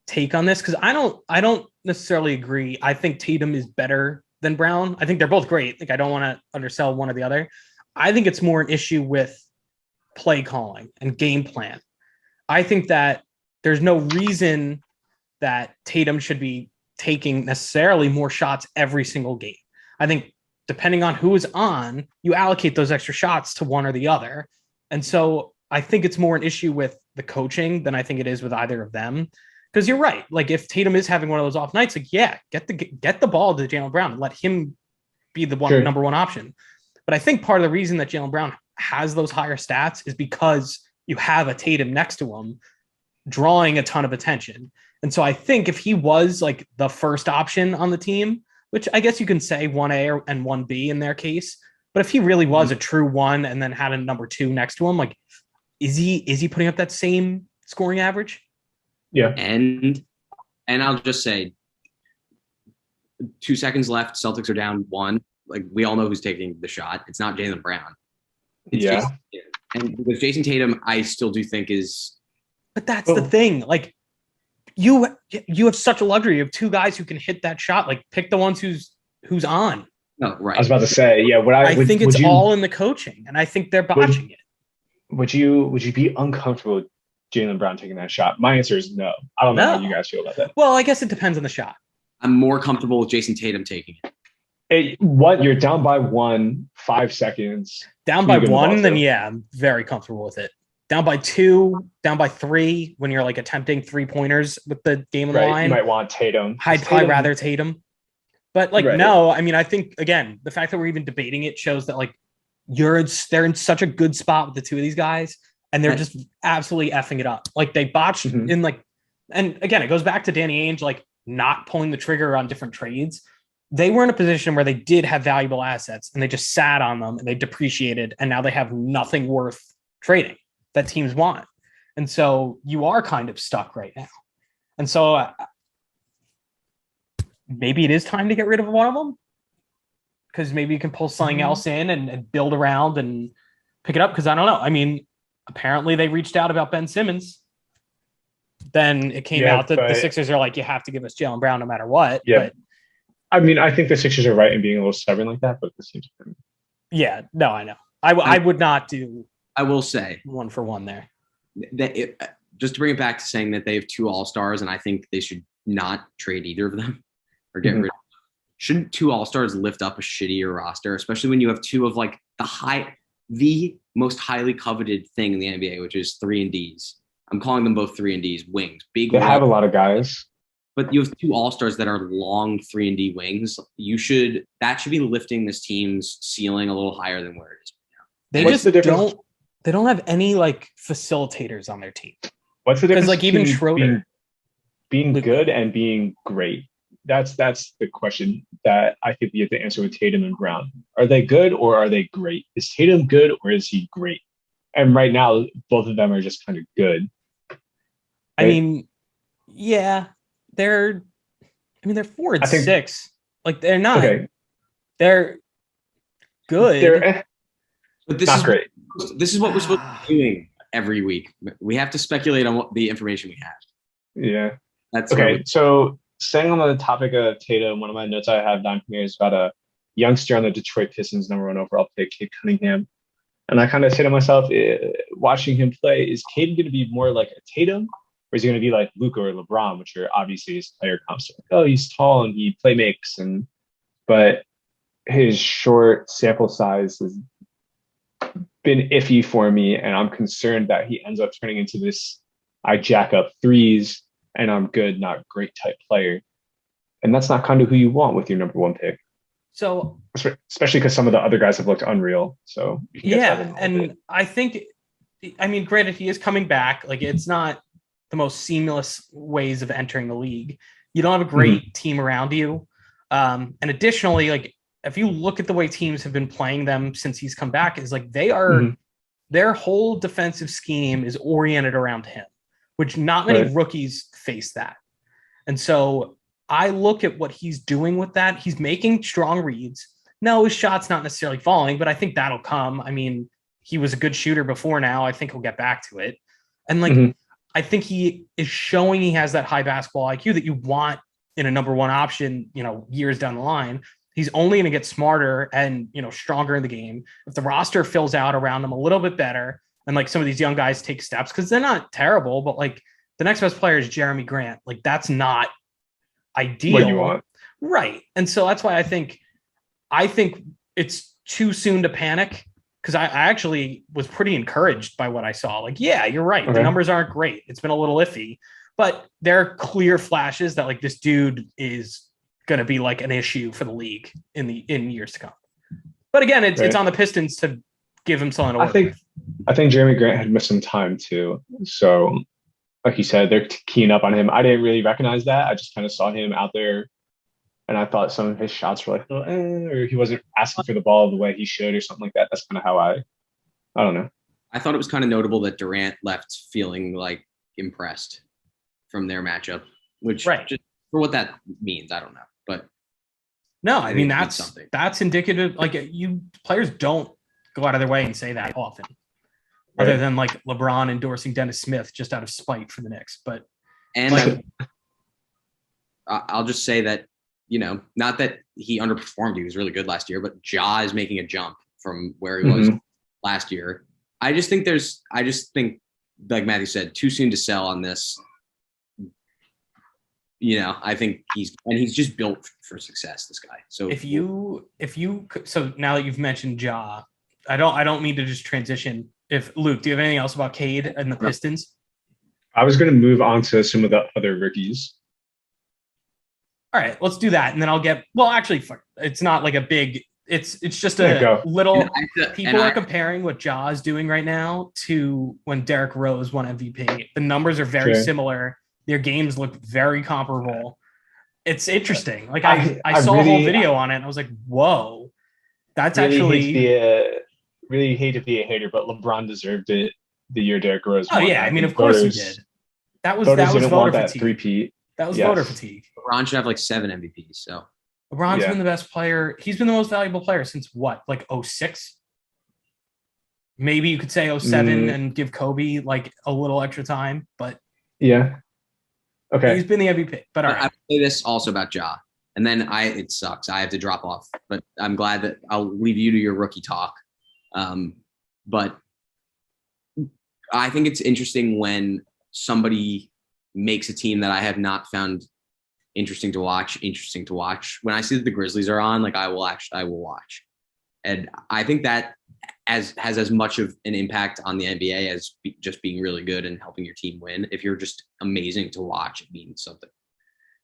take on this because I don't necessarily agree. I think Tatum is better than Brown. I think they're both great. Like I don't want to undersell one or the other. I think it's more an issue with play calling and game plan. I think that there's no reason that Tatum should be taking necessarily more shots every single game. I think depending on who is on, you allocate those extra shots to one or the other. And so I think it's more an issue with the coaching than I think it is with either of them. Because you're right. Like if Tatum is having one of those off nights, like, yeah, get the ball to Jalen Brown and let him be the number one option. But I think part of the reason that Jalen Brown has those higher stats is because you have a Tatum next to him drawing a ton of attention. And so I think if he was like the first option on the team, which I guess you can say 1A and 1B in their case, but if he really was a true one and then had a number 2 next to him, like, is he putting up that same scoring average? Yeah. And I'll just say 2 seconds left. Celtics are down 1. Like we all know who's taking the shot. It's not Jalen Brown. It's Jason Tatum. And with Jason Tatum, I still do think is. But that's the thing. Like you have such a luxury of 2 guys who can hit that shot. Like pick the ones who's on. No, right. I was about to say, yeah. I think it's all in the coaching, and I think they're botching it. Would you be uncomfortable with Jalen Brown taking that shot? My answer is no. I don't know how you guys feel about that. Well, I guess it depends on the shot. I'm more comfortable with Jason Tatum taking it. You're down by 1, 5 seconds. Down by 1, then yeah, I'm very comfortable with it. Down by 2, down by 3, when you're like attempting 3-pointers with the game on the line. You might want Tatum. I'd probably rather Tatum. But like, no, I mean, I think, again, the fact that we're even debating it shows that like they're in such a good spot with the 2 of these guys, and they're just absolutely effing it up. Like they botched in like, and again, it goes back to Danny Ainge, like not pulling the trigger on different trades. They were in a position where they did have valuable assets and they just sat on them and they depreciated. And now they have nothing worth trading that teams want. And so you are kind of stuck right now. And so maybe it is time to get rid of one of them, because maybe you can pull something else in and build around and pick it up. Because I don't know. I mean, apparently they reached out about Ben Simmons. Then it came out that the Sixers are like, you have to give us Jalen Brown no matter what. Yeah. But, I mean, I think the Sixers are right in being a little stubborn like that, but this seems. Yeah, no, I know. I would not do. I will say 1 for 1 there. Just to bring it back to saying that they have 2 All-Stars, and I think they should not trade either of them or get rid of them. Shouldn't 2 All-Stars lift up a shittier roster, especially when you have 2 of like the most highly coveted thing in the NBA, which is 3-and-Ds. I'm calling them both 3-and-Ds, wings. They have a lot of guys. But you have 2 All-Stars that are long 3-and-D wings. That should be lifting this team's ceiling a little higher than where it is right now. They don't have any like facilitators on their team. What's the difference? Like even Schroeder being good and being great. That's the question that I think we have to answer with Tatum and Brown. Are they good or are they great? Is Tatum good or is he great? And right now, both of them are just kind of good. Right? I mean, yeah. They're 4 and 6. Like they're not. Okay. They're good. But this is great. This is what we're supposed to be doing every week. We have to speculate on what the information we have. Yeah. That's okay. So staying on the topic of Tatum, one of my notes I have down here is about a youngster on the Detroit Pistons #1 overall pick, Cade Cunningham. And I kind of say to myself, watching him play, is Cade going to be more like a Tatum? Or is he going to be like Luka or LeBron, which are obviously his player comps? Like, oh, he's tall and he play makes, but his short sample size has been iffy for me, and I'm concerned that he ends up turning into this I jack up threes and I'm good, not great type player. And that's not kind of who you want with your #1 pick. So especially because some of the other guys have looked unreal. So yeah, and I think, I mean, granted, he is coming back. Like it's not the most seamless ways of entering the league. You don't have a great team around you. And additionally, like if you look at the way teams have been playing them since he's come back, is like Mhm. their whole defensive scheme is oriented around him, which not many Right. rookies face that. And so I look at what he's doing with that. He's making strong reads. No, his shot's not necessarily falling, but I think that'll come. I mean, he was a good shooter before now. I think he'll get back to it. And like, Mhm. I think he is showing he has that high basketball IQ that you want in a number one option, years down the line. He's only going to get smarter and, stronger in the game. If the roster fills out around him a little bit better and like some of these young guys take steps, because they're not terrible, but like the next best player is Jeremy Grant. Like that's not ideal. What you want. Right. And so that's why I think it's too soon to panic, because I actually was pretty encouraged by what I saw. Like, yeah, you're right. Okay. The numbers aren't great. It's been a little iffy, but there are clear flashes that like this dude is going to be like an issue for the league in years to come. But again, it's on the Pistons to give him something to work with. I think Jeremy Grant had missed some time too. So like you said, they're keying up on him. I didn't really recognize that. I just kind of saw him out there and I thought some of his shots were like, or he wasn't asking for the ball the way he should or something like that. That's kind of how I don't know. I thought it was kind of notable that Durant left feeling like impressed from their matchup, which just for what that means, I don't know. But no, I mean, that's indicative. Like players don't go out of their way and say that often, other than like LeBron endorsing Dennis Smith just out of spite for the Knicks. But I'll just say that, not that he underperformed. He was really good last year, but Ja is making a jump from where he was last year. I just think, like Matthew said, too soon to sell on this. I think he's just built for success, this guy. So so now that you've mentioned Ja, I don't mean to just transition. If Luke, do you have anything else about Cade and the Pistons? I was going to move on to some of the other rookies. All right, let's do that. And then I'll it's not like a big, it's just a little, people are comparing what Ja is doing right now to when Derrick Rose won MVP. The numbers are very similar. Their games look very comparable. It's interesting. Like I saw a whole video on it and I was like, whoa, that's really hate to be a hater, but LeBron deserved it the year Derrick Rose won. Oh yeah, I mean, of course he did. That was voter fatigue. Three-peat. That was voter fatigue. LeBron should have like 7 MVPs. So LeBron's been the best player. He's been the most valuable player since what, like 06? Maybe you could say 07 and give Kobe like a little extra time, but yeah. Okay. He's been the MVP. But all right. I say this also about Ja. And then it sucks. I have to drop off. But I'm glad that I'll leave you to your rookie talk. But I think it's interesting when somebody makes a team that I have not found interesting to watch. When I see that the Grizzlies are on, like I will watch. And I think that has as much of an impact on the NBA as just being really good and helping your team win. If you're just amazing to watch, it means something.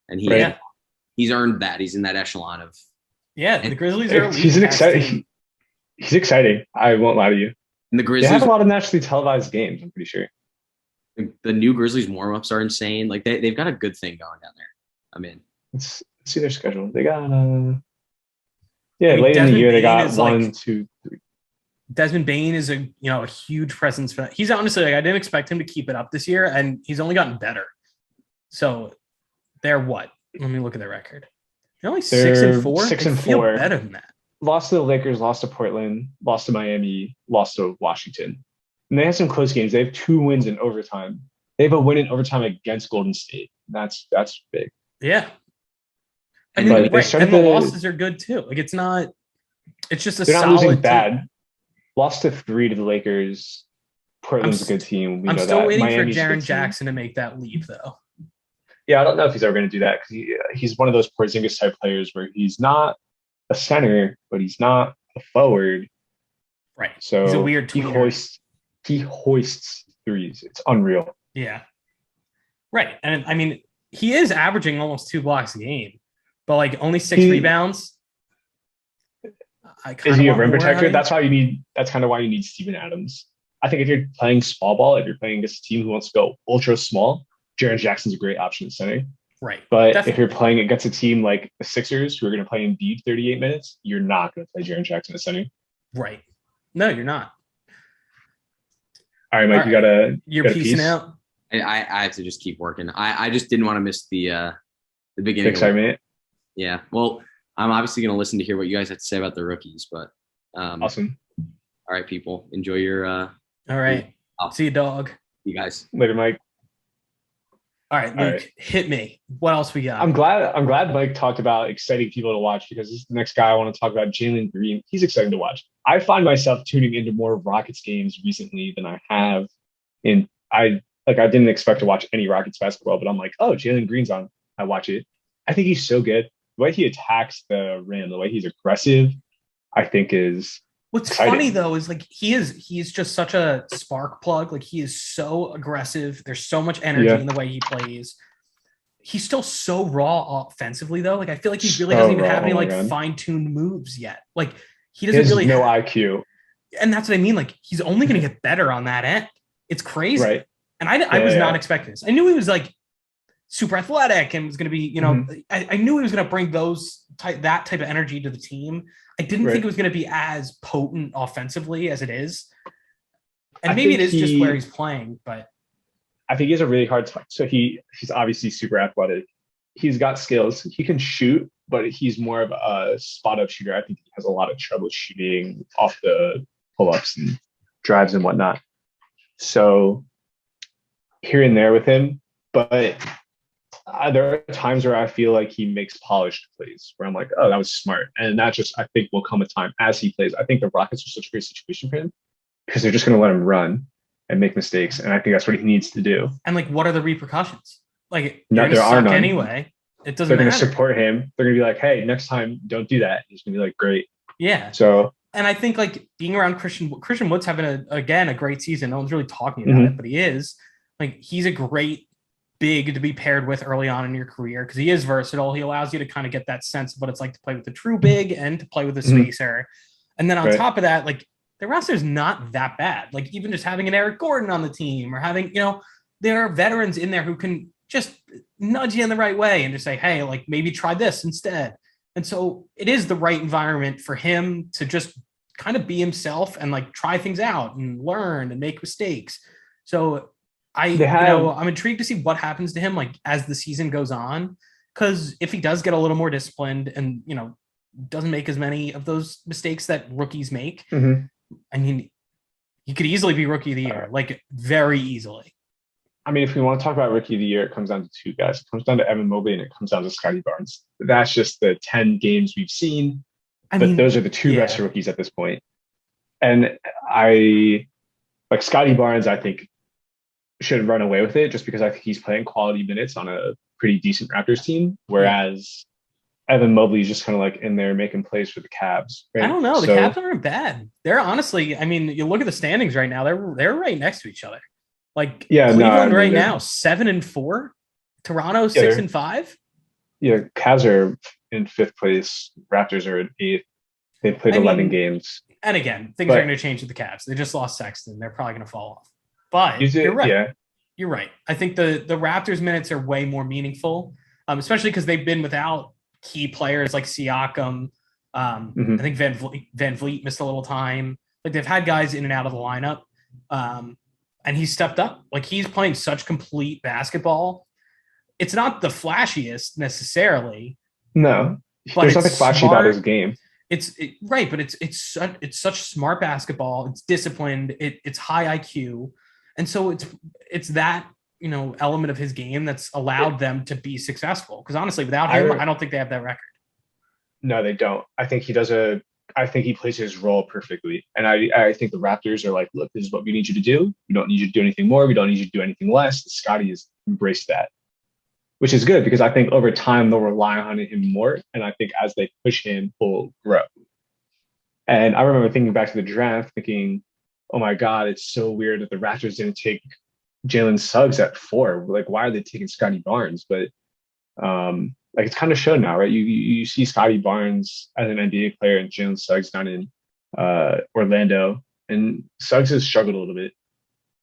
And he's earned that. He's in that echelon of. Yeah, the Grizzlies are. He's exciting. I won't lie to you. And the Grizzlies have a lot of nationally televised games. I'm pretty sure. The new Grizzlies warm-ups are insane. Like they've got a good thing going down there. I mean, let's see their schedule. They got late in the year they got 1, 2, 3. Desmond Bane is a huge presence for that. He's honestly I didn't expect him to keep it up this year, and he's only gotten better. So they're what? Let me look at their record. They're only 6-4. 6-4. Better than that. Lost to the Lakers, lost to Portland, lost to Miami, lost to Washington. And they had some close games. They have 2 wins in overtime. They have a win in overtime against Golden State. That's big. Yeah. I mean, and the losses are good too. Like it's just a solid. They're not losing bad. Lost to 3 to the Lakers. Portland's a good team. I'm still waiting for Jaren Jackson to make that leap, though. Yeah, I don't know if he's ever going to do that because he's one of those Porzingis type players where he's not a center, but he's not a forward. Right. So he's a weird tweeter. He hoists threes. It's unreal. Yeah. Right. And I mean, he is averaging almost 2 blocks a game, but like only 6 rebounds. Is he a rim protector? That's kind of why you need Steven Adams. I think if you're playing small ball, if you're playing against a team who wants to go ultra small, Jaren Jackson's a great option at center. Right. But Definitely. if you're playing against a team like the Sixers, who are going to play Embiid 38 minutes, you're not going to play Jaren Jackson at center. Right. No, you're not. All right, Mike, All right. you You're got a piecing piece? out. I have to just keep working. I just didn't want to miss the beginning. The excitement. Yeah. Well, I'm obviously going to listen to hear what you guys have to say about the rookies, but Awesome. All right, people, enjoy your. All right. See you, dog. You guys. Later, Mike. All right, Luke, hit me. What else we got? I'm glad Mike talked about exciting people to watch, because this is the next guy I want to talk about, Jalen Green. He's exciting to watch. I find myself tuning into more Rockets games recently than I have. I didn't expect to watch any Rockets basketball, but I'm like, oh, Jalen Green's on. I watch it. I think he's so good. The way he attacks the rim, the way he's aggressive, I think is What's exciting. Funny though is like he's just such a spark plug. Like he is so aggressive. There's so much energy in the way he plays. He's still so raw offensively though. Like I feel like he really doesn't even have any fine-tuned moves yet. Like he doesn't really no IQ. And that's what I mean. Like he's only going to get better on that end. It's crazy. Right. And I was not expecting this. I knew he was like super athletic and was going to be, I knew he was going to bring that type of energy to the team. I didn't think it was going to be as potent offensively as it is. And maybe it is just where he's playing, but I think he has a really hard time. So he's obviously super athletic. He's got skills. He can shoot, but he's more of a spot up shooter. I think he has a lot of trouble shooting off the pull-ups and drives and whatnot. So here and there with him, but there are times where I feel like he makes polished plays where I'm like, oh, that was smart. And that just, I think, will come a time as he plays. I think the Rockets are such a great situation for him because they're just going to let him run and make mistakes. And I think that's what he needs to do. And like, what are the repercussions? Like, no, there are none. Anyway. It doesn't They're matter. They're going to support him. They're going to be like, hey, next time, don't do that. He's going to be like, great. Yeah. So, and I think like being around Christian Wood's having a great season. No one's really talking about it, but he is. Like, he's a great big to be paired with early on in your career because he is versatile. He allows you to kind of get that sense of what it's like to play with a true big and to play with a spacer. And then on top of that, like the roster's not that bad. Like even just having an Eric Gordon on the team or having, there are veterans in there who can just nudge you in the right way and just say, hey, like maybe try this instead. And so it is the right environment for him to just kind of be himself and like try things out and learn and make mistakes. So I'm intrigued to see what happens to him like as the season goes on, because if he does get a little more disciplined and doesn't make as many of those mistakes that rookies make, I mean, he could easily be rookie of the year, like very easily. I mean, if we want to talk about rookie of the year, it comes down to two guys. It comes down to Evan Mobley and it comes down to Scotty Barnes. That's just the 10 games we've seen. But those are the two best rookies at this point. And Scotty Barnes, I think, should run away with it just because I think he's playing quality minutes on a pretty decent Raptors team, whereas Evan Mobley is just kind of like in there making plays for the Cavs. Right? I don't know. The Cavs aren't bad. They're honestly, I mean, you look at the standings right now, they're right next to each other. Like Cleveland right now, 7-4, Toronto 6-5. Yeah, Cavs are in 5th place. Raptors are in 8th. They've played 11 games. And again, things are going to change with the Cavs. They just lost Sexton. They're probably going to fall off. But you're right. Yeah. You're right. I think the Raptors minutes are way more meaningful, especially because they've been without key players like Siakam. I think Van Vliet missed a little time. Like they've had guys in and out of the lineup, and he's stepped up. Like he's playing such complete basketball. It's not the flashiest necessarily. No, there's nothing flashy about his game. Right, but it's such smart basketball. It's disciplined. It's high IQ. And so it's that, element of his game that's allowed them to be successful. Because honestly, without him, I don't think they have that record. No, they don't. I think he plays his role perfectly. And I think the Raptors are like, look, this is what we need you to do. We don't need you to do anything more. We don't need you to do anything less. Scotty has embraced that, which is good because I think over time they'll rely on him more. And I think as they push him, he'll grow. And I remember thinking back to the draft, thinking, oh my God, it's so weird that the Raptors didn't take Jalen Suggs at 4. Like, why are they taking Scotty Barnes? But it's kind of shown now, right? You see Scotty Barnes as an NBA player and Jalen Suggs down in Orlando, and Suggs has struggled a little bit.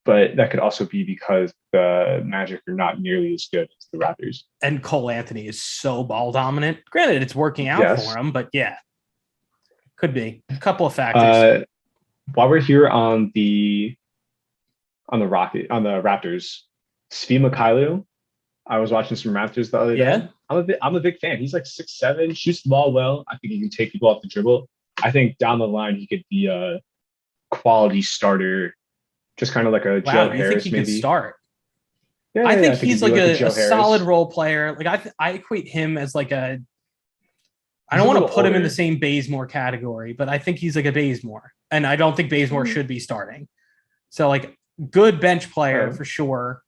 but that could also be because the Magic are not nearly as good as the Raptors. And Cole Anthony is so ball dominant. Granted, it's working out Yes. for him, but yeah, could be a couple of factors. While we're here on the Raptors, Svi Mykhailiuk, I was watching some Raptors the other day. I'm a big fan. He's like 6'7", shoots the ball well. I think he can take people off the dribble. I think down the line he could be a quality starter, just kind of like a Joe Harris. Think he maybe could start? Yeah, I think he's like a Joe solid role player. Like I equate him as like a. I don't want to put him in the same Bazemore category, but I think he's like a Bazemore, and I don't think Bazemore should be starting. So like good bench player for sure.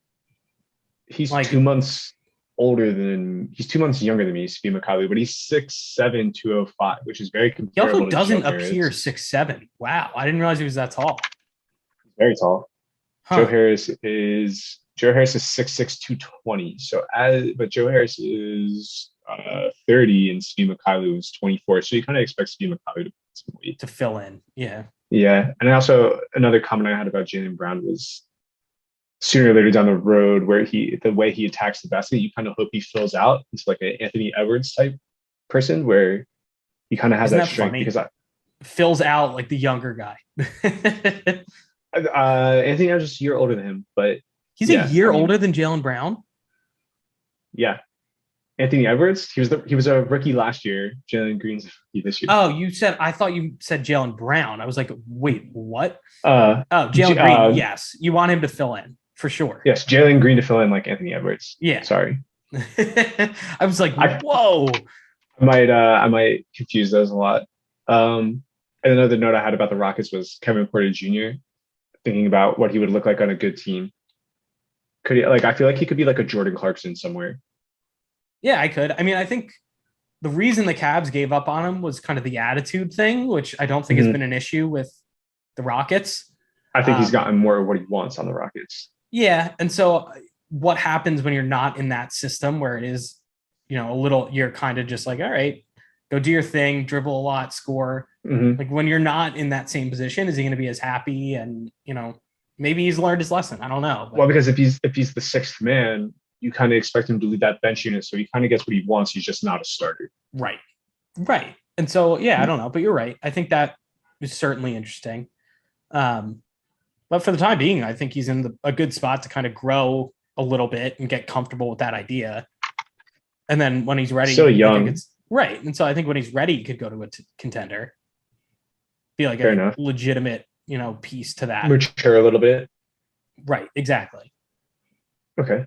He's like 2 months older than he's 2 months younger than me, Svi Mykhailiuk, but he's 6'7", 205, which is very comparable. He also doesn't appear 6'7". Wow, I didn't realize he was that tall. Very tall. Huh. Joe Harris is 6'6", 220. But Joe Harris is 30 and Svi Mykhailiuk is 24. So you kind of expect Svi Mykhailiuk to fill in. Yeah. Yeah. And also another comment I had about Jaylen Brown was sooner or later down the road where the way he attacks the basket, you kind of hope he fills out into like an Anthony Edwards type person where he kind of has that strength funny? because fills out like the younger guy. Anthony Edwards is a year older than him, but he's a year older than Jaylen Brown. Yeah. Anthony Edwards, he was a rookie last year. Jalen Green's a rookie this year. Oh, I thought you said Jaylen Brown. I was like, wait, what? Jalen Green. Yes, you want him to fill in for sure. Yes, Jalen Green to fill in like Anthony Edwards. Yeah, sorry. I was like, whoa. I might confuse those a lot. And another note I had about the Rockets was Kevin Porter Jr. thinking about what he would look like on a good team. Could he I feel like he could be like a Jordan Clarkson somewhere. Yeah, I could. I mean, I think the reason the Cavs gave up on him was kind of the attitude thing, which I don't think has been an issue with the Rockets. I think he's gotten more of what he wants on the Rockets. Yeah. And so what happens when you're not in that system where it is, you're kind of just like, all right, go do your thing, dribble a lot, score. Mm-hmm. Like when you're not in that same position, is he going to be as happy? And, maybe he's learned his lesson. I don't know. But... Well, because if he's the sixth man, you kind of expect him to lead that bench unit. So he kind of gets what he wants. He's just not a starter. Right. And so, I don't know, but you're right. I think that is certainly interesting. But for the time being, I think he's in a good spot to kind of grow a little bit and get comfortable with that idea. And then when he's ready, so young. It's right. And so I think when he's ready, he could go to a contender, be like Fair enough. Legitimate, piece to that. Mature a little bit. Right. Exactly. Okay.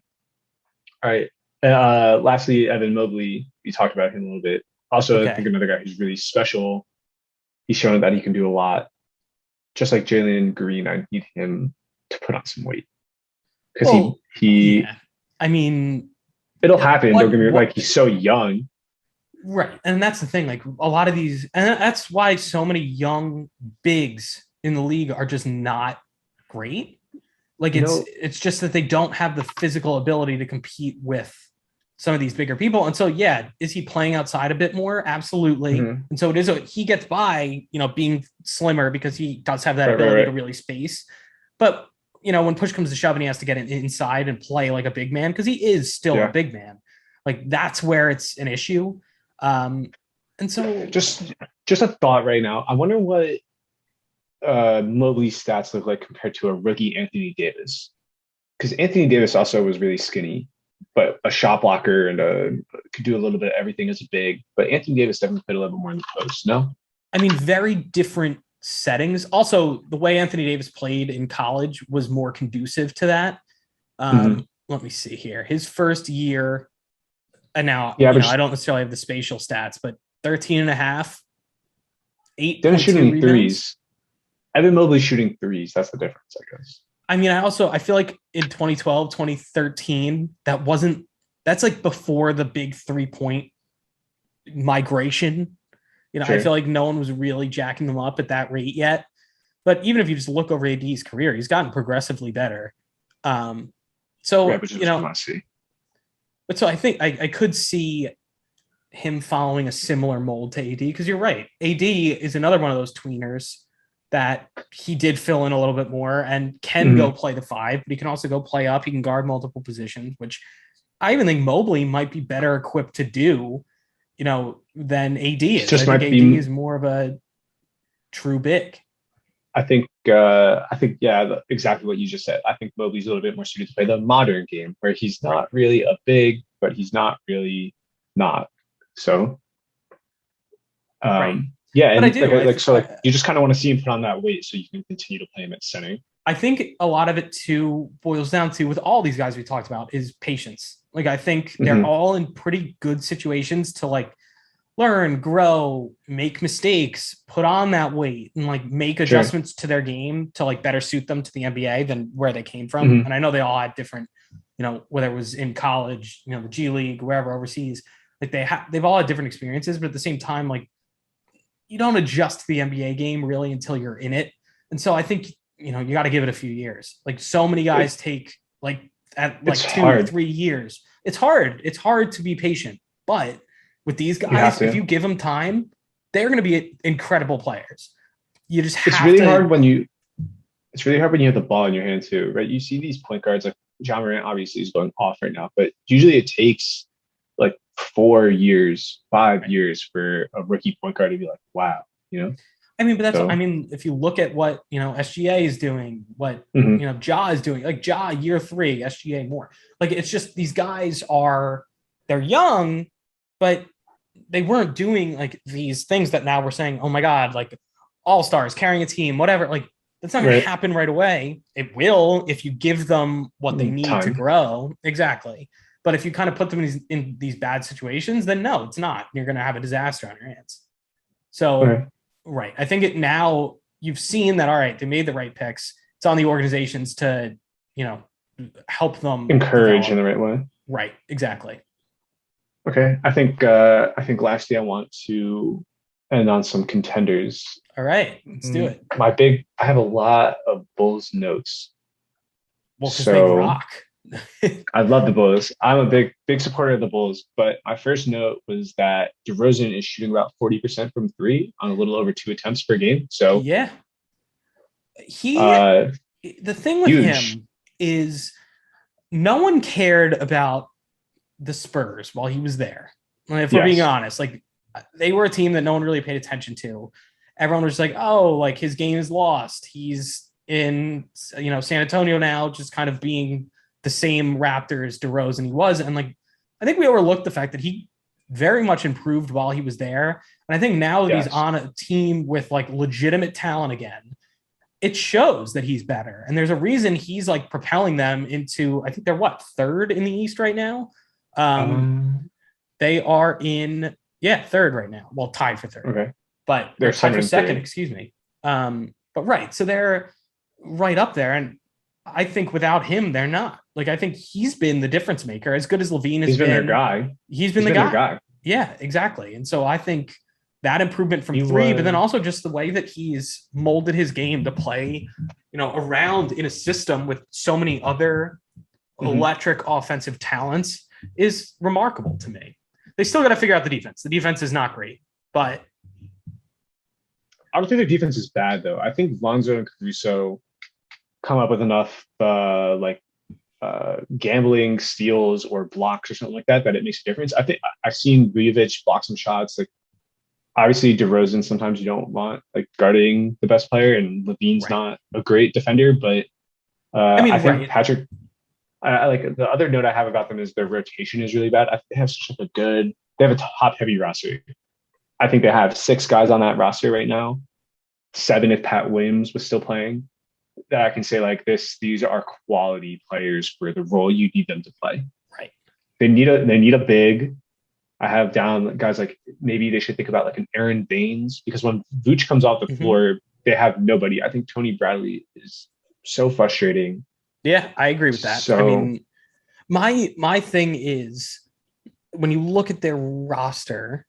All right. Lastly, Evan Mobley, we talked about him a little bit. Also, I think another guy who's really special. He's shown that he can do a lot. Just like Jalen Green, I need him to put on some weight. Because I mean, it'll happen. Don't get me wrong. He's so young. Right. And that's the thing. Like a lot of these, and that's why so many young bigs in the league are just not great. Like it's just that they don't have the physical ability to compete with some of these bigger people. And so, is he playing outside a bit more? Absolutely. Mm-hmm. And so he gets by, being slimmer because he does have that ability to really space. But, when push comes to shove and he has to get inside and play like a big man, because he is still a big man. Like that's where it's an issue. And so just a thought right now. I wonder what Mobley's stats look like compared to a rookie Anthony Davis, because Anthony Davis also was really skinny, but a shot blocker and could do a little bit of everything as a big. But Anthony Davis definitely played a little bit more in the post. No, I mean very different settings. Also, the way Anthony Davis played in college was more conducive to that. Let me see here. His first year, and now I don't necessarily have the spatial stats, but 13.5, 8. Then shooting threes. Evan Mobley shooting threes. That's the difference, I guess. I mean, I feel like in 2012, 2013, that's like before the big 3-point migration. Sure. I feel like no one was really jacking them up at that rate yet. But even if you just look over AD's career, he's gotten progressively better. But so I think I could see him following a similar mold to AD, because you're right. AD is another one of those tweeners that he did fill in a little bit more and can go play the 5, but he can also go play up. He can guard multiple positions, which I even think Mobley might be better equipped to do, than AD is. Just I might think be AD is more of a true big. I think, yeah, exactly what you just said. I think Mobley's a little bit more suited to play the modern game, where he's not really a big, but he's not really not. So, Right. yeah, But and I do. you just kind of want to see him put on that weight so you can continue to play him at center. I think a lot of it too boils down to, with all these guys we talked about, is patience. Like, I think they're all in pretty good situations to like learn, grow, make mistakes, put on that weight, and like make adjustments to their game to like better suit them to the NBA than where they came from. And I know they all had different, whether it was in college, the G League, wherever overseas, like they've all had different experiences, but at the same time, like, you don't adjust to the NBA game really until you're in it. And so I think, you got to give it a few years. Like, so many guys take like 2 or 3 years. It's hard. It's hard to be patient, but with these guys, if you give them time, they're going to be incredible players. You just have It's really hard when you have the ball in your hand too, right? You see these point guards, like John Morant obviously is going off right now, but usually it takes like 4 years, 5 years for a rookie point guard to be like, wow, I mean, but if you look at what, SGA is doing, what, Ja is doing, like Ja year 3, SGA more. Like, it's just, these guys they're young, but they weren't doing like these things that now we're saying, oh my God, like all-stars carrying a team, whatever. Like, that's not going to happen right away. It will if you give them what they need to grow. Exactly. But if you kind of put them in these bad situations, then no, it's not. You're going to have a disaster on your hands. So, right. I think now you've seen that, all right, they made the right picks. It's on the organizations to, help them encourage develop. in the right way. Right. Exactly. Okay. I think lastly I want to end on some contenders. All right. Let's do it. I have a lot of Bulls notes. Well, because they rock. I love the Bulls. I'm a big supporter of the Bulls, but my first note was that DeRozan is shooting about 40% from 3 on a little over 2 attempts per game. So yeah, the thing with him is no one cared about the Spurs while he was there. If we're being honest, like, they were a team that no one really paid attention to. Everyone was just like, oh, like, his game is lost. He's in, San Antonio now, just kind of being the same Raptors DeRozan he was. And like, I think we overlooked the fact that he very much improved while he was there. And I think now that he's on a team with like legitimate talent again, it shows that he's better. And there's a reason he's like propelling them into, I think they're 3rd in the East right now. They are in, 3rd right now. Well, tied for 3rd. Okay. But they're tied for 2nd, excuse me. But right. So they're right up there. And I think without him, they're not. Like, I think he's been the difference maker. As good as Levine has been. He's been their guy. He's been the guy. Yeah, exactly. And so I think that improvement from 3, but then also just the way that he's molded his game to play, around in a system with so many other electric offensive talents is remarkable to me. They still got to figure out the defense. The defense is not great, but I don't think their defense is bad though. I think Lonzo and Caruso come up with enough gambling steals or blocks or something like that it makes a difference. I think I've seen Vujovic block some shots. Like, obviously DeRozan, sometimes you don't want like guarding the best player, and Levine's not a great defender, but I think Patrick, I like the other note I have about them is their rotation is really bad. They have they have a top heavy roster. I think they have 6 guys on that roster right now, 7 if Pat Williams was still playing, that I can say like these are quality players for the role you need them to play. Right. They need a big. I have down guys like, maybe they should think about like an Aaron Baines, because when Vooch comes off the floor, they have nobody. I think Tony Bradley is so frustrating. Yeah, I agree with that. So, I mean, my thing is, when you look at their roster,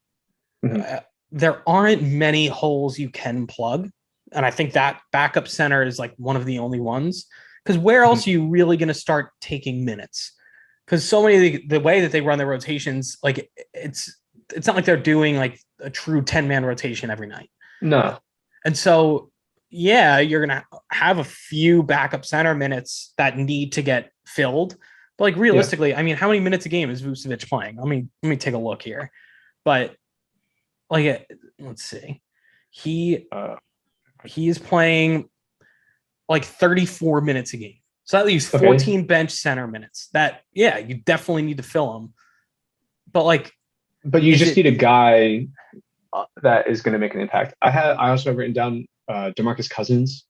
there aren't many holes you can plug. And I think that backup center is like one of the only ones, because where else are you really going to start taking minutes? Because so many of the way that they run their rotations, like it's not like they're doing like a true 10-man rotation every night. No. And so, yeah, you're gonna have a few backup center minutes that need to get filled. But like realistically, I mean, how many minutes a game is Vucevic playing? Let me take a look here. But like, let's see, he is playing like 34 minutes a game. So that leaves 14 bench center minutes. That, yeah, you definitely need to fill them. But you just need a guy that is going to make an impact. I also have written down DeMarcus Cousins.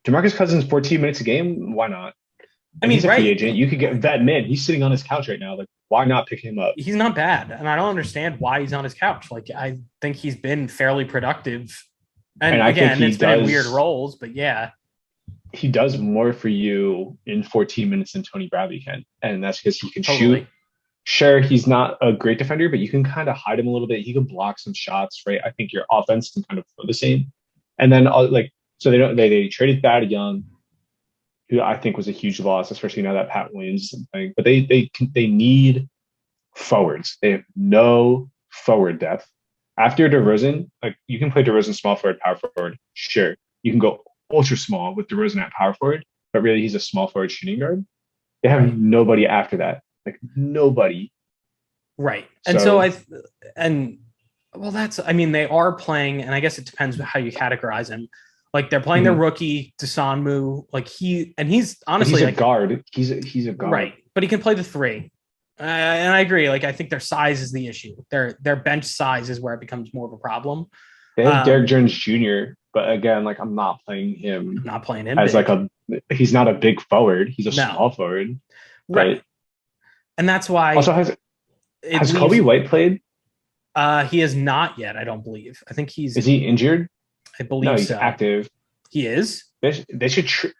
DeMarcus Cousins 14 minutes a game. Why not? I mean, he's a free agent. You could get that man. He's sitting on his couch right now. Like, why not pick him up? He's not bad, and I don't understand why he's on his couch. Like, I think he's been fairly productive, and again, it's been in weird roles. But yeah, he does more for you in 14 minutes than Tony Bradley can, and that's because he can shoot. Sure, he's not a great defender, but you can kind of hide him a little bit. He can block some shots, right? I think your offense can kind of flow the same. And then so they traded Thad Young, who I think was a huge loss, especially now that Pat Williams is playing. But they need forwards. They have no forward depth. After DeRozan, like, you can play DeRozan small forward, power forward. Sure, you can go ultra small with DeRozan at power forward, but really he's a small forward shooting guard. They have nobody after that. Like, nobody. Right. And so they are playing, and I guess it depends how you categorize him. Like, they're playing their rookie Desanmu. Like, he's honestly a guard. He's a guard. Right. But he can play the three. And I agree. Like, I think their size is the issue. Their bench size is where it becomes more of a problem. They have Derek Jones Jr., but again, like, I'm not playing him. Not playing him as big. He's not a big forward. He's a small forward. Right. And that's why. Also, has Kobe White played? He is not yet, I don't believe. I think Is he injured? I believe he's active. He is? They should.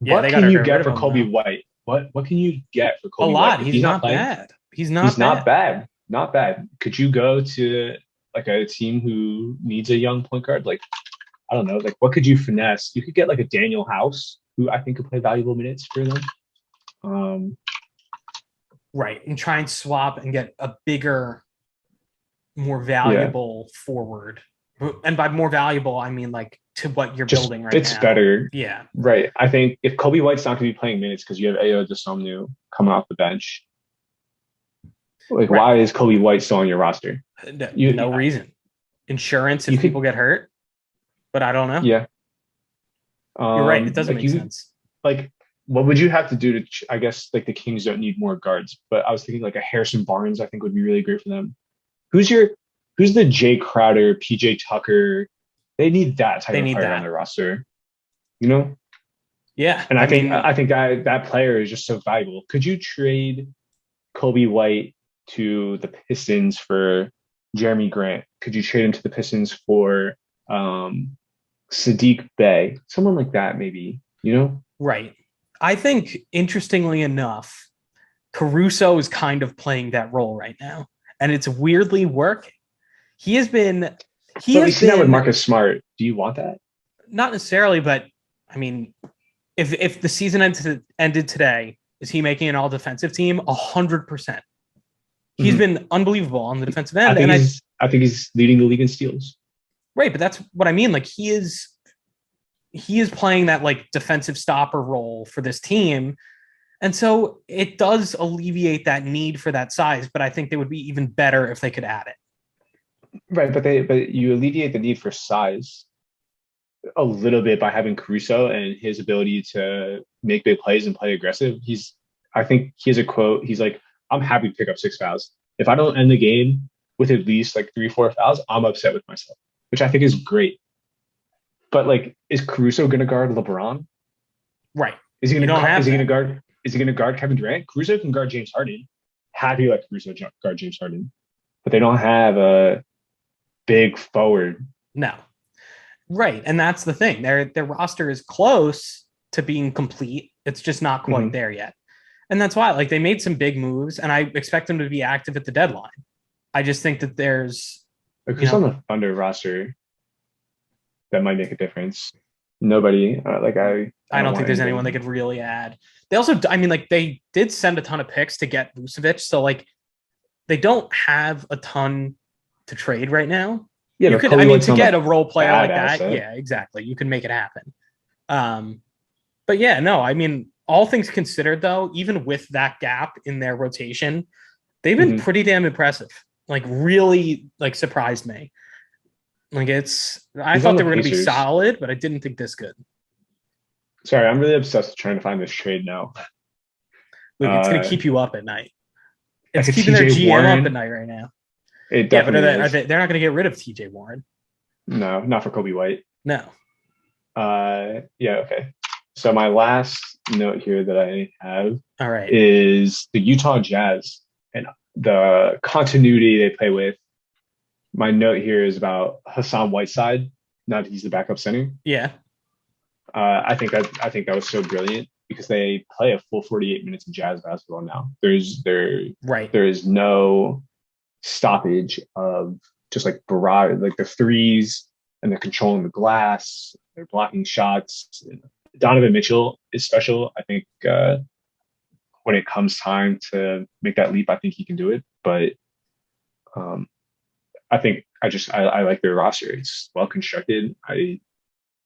What can you get for Kobe White? What can you get for Kobe White? A lot. White? He's not bad. He's not bad. Not bad. Could you go to like a team who needs a young point guard? Like, I don't know. Like, what could you finesse? You could get like a Daniel House, who I think could play valuable minutes for them. Right, and try and swap and get a bigger, more valuable forward. And by more valuable, I mean like to what you're building right now. It's better. Yeah. Right. I think if Kobe White's not going to be playing minutes because you have Ayo Dosunmu coming off the bench, like, why is Kobe White still on your roster? No reason. Insurance if people get hurt, but I don't know. Yeah. You're right. It doesn't make sense. Like, what would you have to do to, I guess, like, the Kings don't need more guards, but I was thinking like a Harrison Barnes, I think would be really great for them. Who's the Jay Crowder, PJ Tucker? They need that type of player on their roster, you know? Yeah. And I think that player is just so valuable. Could you trade Kobe White to the Pistons for Jeremy Grant? Could you trade him to the Pistons for Sadiq Bey? Someone like that, maybe, you know? Right. I think, interestingly enough, Caruso is kind of playing that role right now, and it's weirdly working. We've seen that with Marcus Smart. Do you want that? Not necessarily, but I mean, if the season ended today, is he making an all-defensive team? 100%. He's been unbelievable on the defensive end. I think he's leading the league in steals. Right, but that's what I mean. Like, he is playing that like defensive stopper role for this team. And so it does alleviate that need for that size, but I think they would be even better if they could add it. Right, but you alleviate the need for size a little bit by having Caruso and his ability to make big plays and play aggressive. I think he has a quote. He's like, I'm happy to pick up 6 fouls. If I don't end the game with at least like 3-4 fouls, I'm upset with myself, which I think is great. But like, is Caruso going to guard LeBron? Right. Is he going to guard Kevin Durant? Caruso can guard James Harden. Happy like Caruso guard James Harden, but they don't have a big forward. No. Right, and that's the thing. Their roster is close to being complete. It's just not quite there yet, and that's why like they made some big moves, and I expect them to be active at the deadline. I just think that there's who's on the Thunder roster that might make a difference. Nobody. I don't think there's anyone they could really add. They also, I mean, like they did send a ton of picks to get Vucevic, so like they don't have a ton to trade right now. Yeah, you could, I mean, to get a role player like that, yeah, exactly. You can make it happen. But yeah, no, I mean, all things considered, though, even with that gap in their rotation, they've been pretty damn impressive. Like, really, like, surprised me. Like, I thought they were going to be solid, but I didn't think this good. Sorry, I'm really obsessed with trying to find this trade now. Look, it's going to keep you up at night. It's keeping their GM Warren, up at night right now. It definitely is. They're not going to get rid of TJ Warren. No, not for Kobe White. No. Yeah, okay. So my last note here that I have is the Utah Jazz and the continuity they play with. My note here is about Hassan Whiteside. Now that he's the backup center. Yeah. I think that was so brilliant because they play a full 48 minutes of Jazz basketball now. There is no stoppage of just like barrage, like the threes, and they're controlling the glass. They're blocking shots. Donovan Mitchell is special. I think when it comes time to make that leap, I think he can do it. But I think I like their roster. It's well constructed. I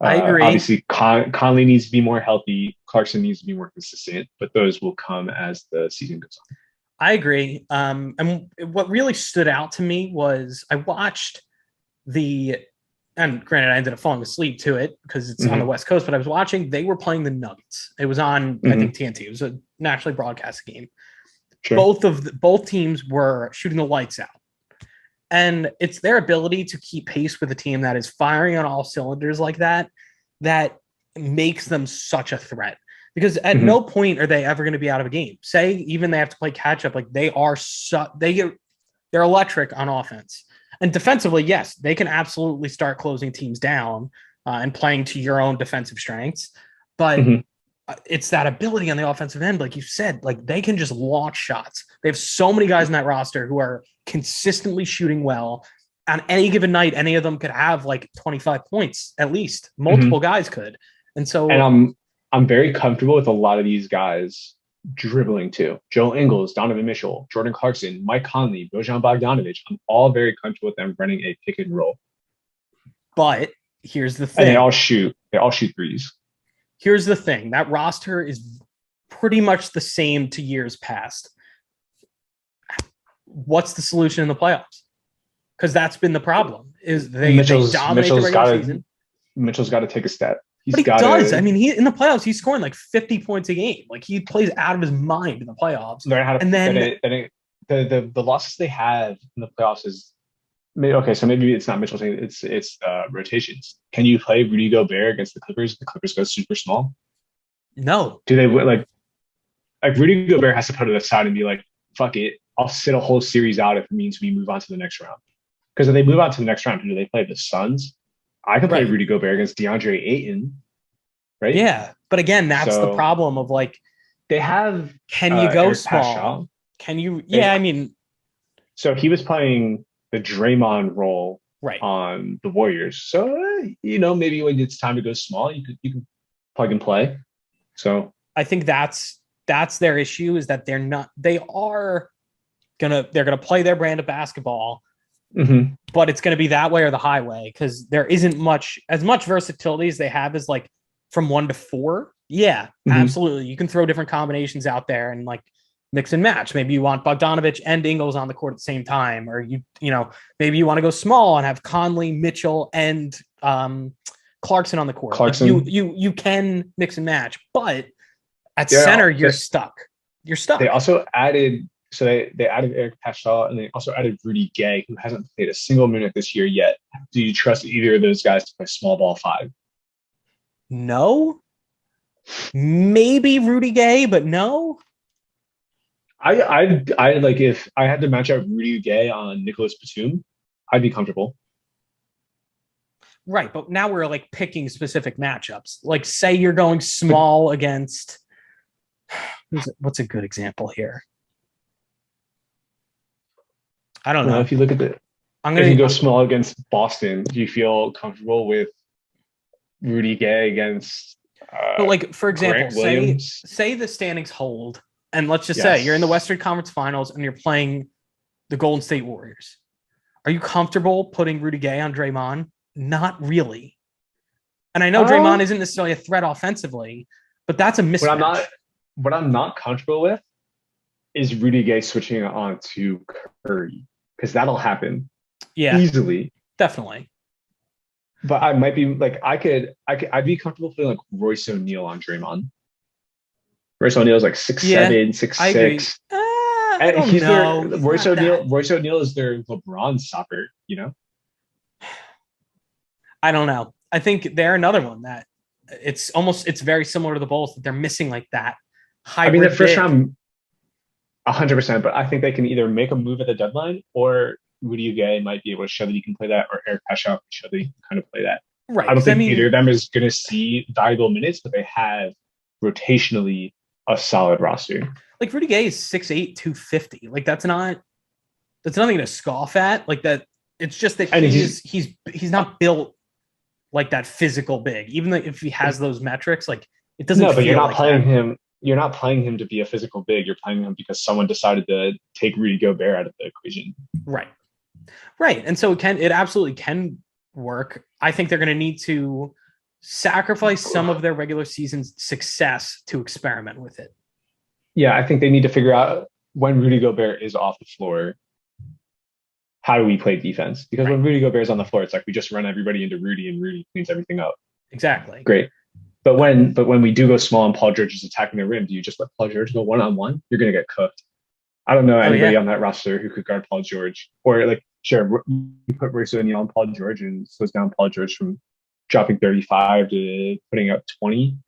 agree. Obviously, Conley needs to be more healthy. Clarkson needs to be more consistent, but those will come as the season goes on. I agree. And what really stood out to me was I watched and granted, I ended up falling asleep to it because it's on the West Coast, but I was watching, they were playing the Nuggets. It was on, I think, TNT. It was a nationally broadcast game. Sure. Both teams were shooting the lights out. And it's their ability to keep pace with a team that is firing on all cylinders like that makes them such a threat. Because at no point are they ever going to be out of a game. Say even they have to play catch up, like they're electric on offense. And defensively, yes, they can absolutely start closing teams down and playing to your own defensive strengths. But it's that ability on the offensive end, like you said, like they can just launch shots. They have so many guys in that roster who are consistently shooting well. On any given night, any of them could have like 25 points at least. Multiple guys could. And I'm very comfortable with a lot of these guys dribbling too. Joe Ingles, Donovan Mitchell, Jordan Clarkson, Mike Conley, Bojan Bogdanovic. I'm all very comfortable with them running a pick and roll. But here's the thing. And they all shoot threes. Here's the thing. That roster is pretty much the same to years past. What's the solution in the playoffs? Because that's been the problem. Is they dominate the regular season. Mitchell's got to take a step. But he does. I mean, in the playoffs, he's scoring like 50 points a game. Like he plays out of his mind in the playoffs. Learn how to. And then the losses they have in the playoffs is okay. So maybe it's not Mitchell saying it's rotations. Can you play Rudy Gobert against the Clippers? The Clippers go super small. No. Do they like Rudy Gobert has to put it aside and be like, fuck it, I'll sit a whole series out if it means we move on to the next round. Because if they move on to the next round, who do they play? The Suns. I can play Rudy Gobert against DeAndre Ayton, right? Yeah, but again, that's the problem of like they have. Can you go Eric small? Paschal. Can you? Yeah, I mean, so he was playing the Draymond role on the Warriors. So maybe when it's time to go small, you can plug and play. So I think that's their issue is that they're gonna play their brand of basketball. But it's going to be that way or the highway because there isn't as much versatility as they have as like from 1 to 4. Yeah, absolutely. You can throw different combinations out there and like mix and match. Maybe you want Bogdanovic and Ingles on the court at the same time, or maybe you want to go small and have Conley, Mitchell, and Clarkson on the court. Like you can mix and match, but at center you're stuck. You're stuck. They also added. So they added Eric Paschal and they also added Rudy Gay, who hasn't played a single minute this year yet. Do you trust either of those guys to play small ball 5? Maybe Rudy Gay, but no. I like if I had to match up Rudy Gay on Nicholas Batum, I'd be comfortable. Right, but now we're like picking specific matchups. Like say you're going small against what's a good example here? I don't know. If you look at if you go small against Boston, do you feel comfortable with Rudy Gay against but like for example, say the standings hold, and let's just say you're in the Western Conference Finals and you're playing the Golden State Warriors. Are you comfortable putting Rudy Gay on Draymond? Not really. And I know Draymond isn't necessarily a threat offensively, but that's a mismatch. What I'm not comfortable with is Rudy Gay switching on to Curry, because that'll happen easily. Definitely. But I might be like, I'd be comfortable feeling like Royce O'Neal on Draymond. Royce O'Neal is like 6'7", 6'6". I don't know. Royce O'Neal is their LeBron stopper, you know? I don't know. I think they're another one that it's very similar to the Bulls that they're missing like that hybrid. I mean, the first round, 100%, but I think they can either make a move at the deadline, or Rudy Gay might be able to show that he can play that, or Eric Paschow can show that he can kind of play that. Right. I don't think either of them is going to see valuable minutes, but they have rotationally a solid roster. Like Rudy Gay is 6'8", 250. Like that's nothing to scoff at. Like that. It's just that he's not built like that physical big. Even if he has those metrics, like it doesn't. No, but you're not like playing that. him. You're not playing him to be a physical big. You're playing him because someone decided to take Rudy Gobert out of the equation. Right. And so it absolutely can work. I think they're going to need to sacrifice some of their regular season success to experiment with it. Yeah, I think they need to figure out when Rudy Gobert is off the floor, how do we play defense? Because when Rudy Gobert is on the floor, it's like we just run everybody into Rudy and Rudy cleans everything up. Exactly. Great. But when we do go small and Paul George is attacking the rim, do you just let Paul George go one-on-one? You're going to get cooked. I don't know anybody on that roster who could guard Paul George. Or like, sure, you put Royce O'Neal on Paul George and slows down Paul George from dropping 35 to putting up 20.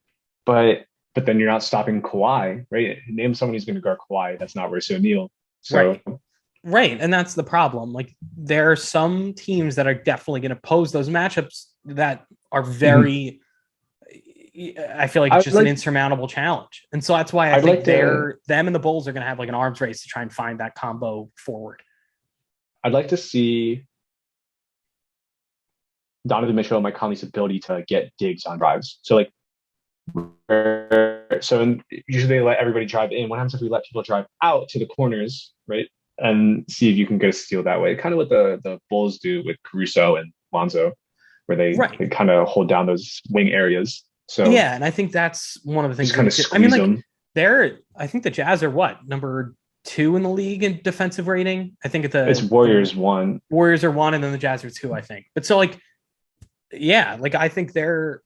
But then you're not stopping Kawhi, right? Name someone who's going to guard Kawhi. That's not Royce O'Neal. So. Right. And that's the problem. Like there are some teams that are definitely going to pose those matchups that are very, I feel like it's just an insurmountable challenge. And so that's why I think them and the Bulls are going to have like an arms race to try and find that combo forward. I'd like to see Donovan Mitchell and Mike Conley's ability to get digs on drives. So usually they let everybody drive in. What happens if we let people drive out to the corners, right? And see if you can get a steal that way. Kind of what the Bulls do with Caruso and Lonzo, where they kind of hold down those wing areas. So yeah, and I think that's one of the things. Kind of squeeze them. I think the Jazz are number 2 in the league in defensive rating. I think it's Warriors 1. Warriors are 1, and then the Jazz are 2. I think. But so I think they're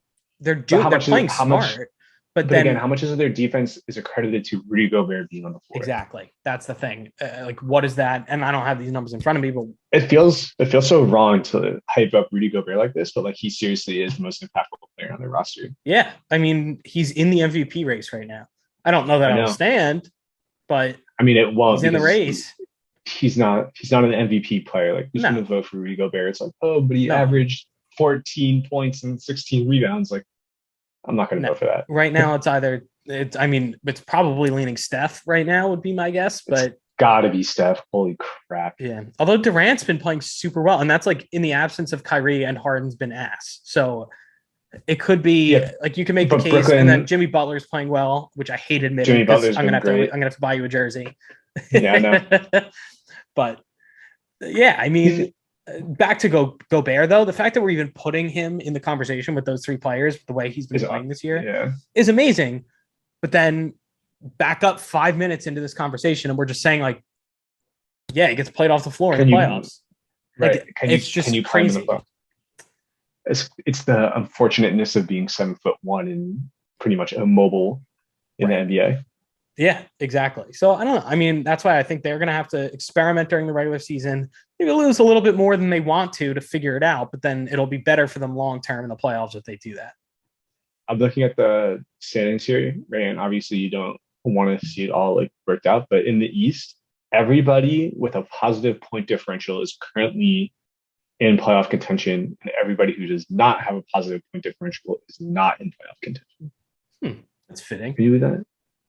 playing smart. But then again, how much of their defense is accredited to Rudy Gobert being on the floor? Exactly. That's the thing. What is that? And I don't have these numbers in front of me, but it feels so wrong to hype up Rudy Gobert like this, but like he seriously is the most impactful player on their roster. Yeah. I mean, he's in the MVP race right now. I don't know that I'll stand, but I mean, it won't. He's in the race. He's not an MVP player. Like who's going to vote for Rudy Gobert? It's like, but he averaged 14 points and 16 rebounds. Like, I'm not going to vote for that. Right now, it's probably leaning Steph right now would be my guess, but it's got to be Steph. Holy crap. Yeah. Although Durant's been playing super well, and that's like in the absence of Kyrie, and Harden's been ass. So it could be like you can make the case, Brooklyn, and then Jimmy Butler's playing well, which I hate admitting. Jimmy Butler's I'm gonna have to buy you a jersey. Yeah, I know. But yeah, I mean, back to Gobert, though, the fact that we're even putting him in the conversation with those 3 players, the way he's been playing this year, is amazing. But then back up 5 minutes into this conversation, and we're just saying, like, yeah, he gets played off the floor in the playoffs. Right. Like, it's just crazy. It's the unfortunateness of being 7'1" and pretty much immobile in the NBA. Yeah, exactly. So I don't know. I mean, that's why I think they're going to have to experiment during the regular season. Maybe lose a little bit more than they want to figure it out, but then it'll be better for them long term in the playoffs if they do that. I'm looking at the standings here, right? And obviously you don't want to see it all like worked out, but in the East, everybody with a positive point differential is currently in playoff contention, and everybody who does not have a positive point differential is not in playoff contention. That's fitting. Can you believe that?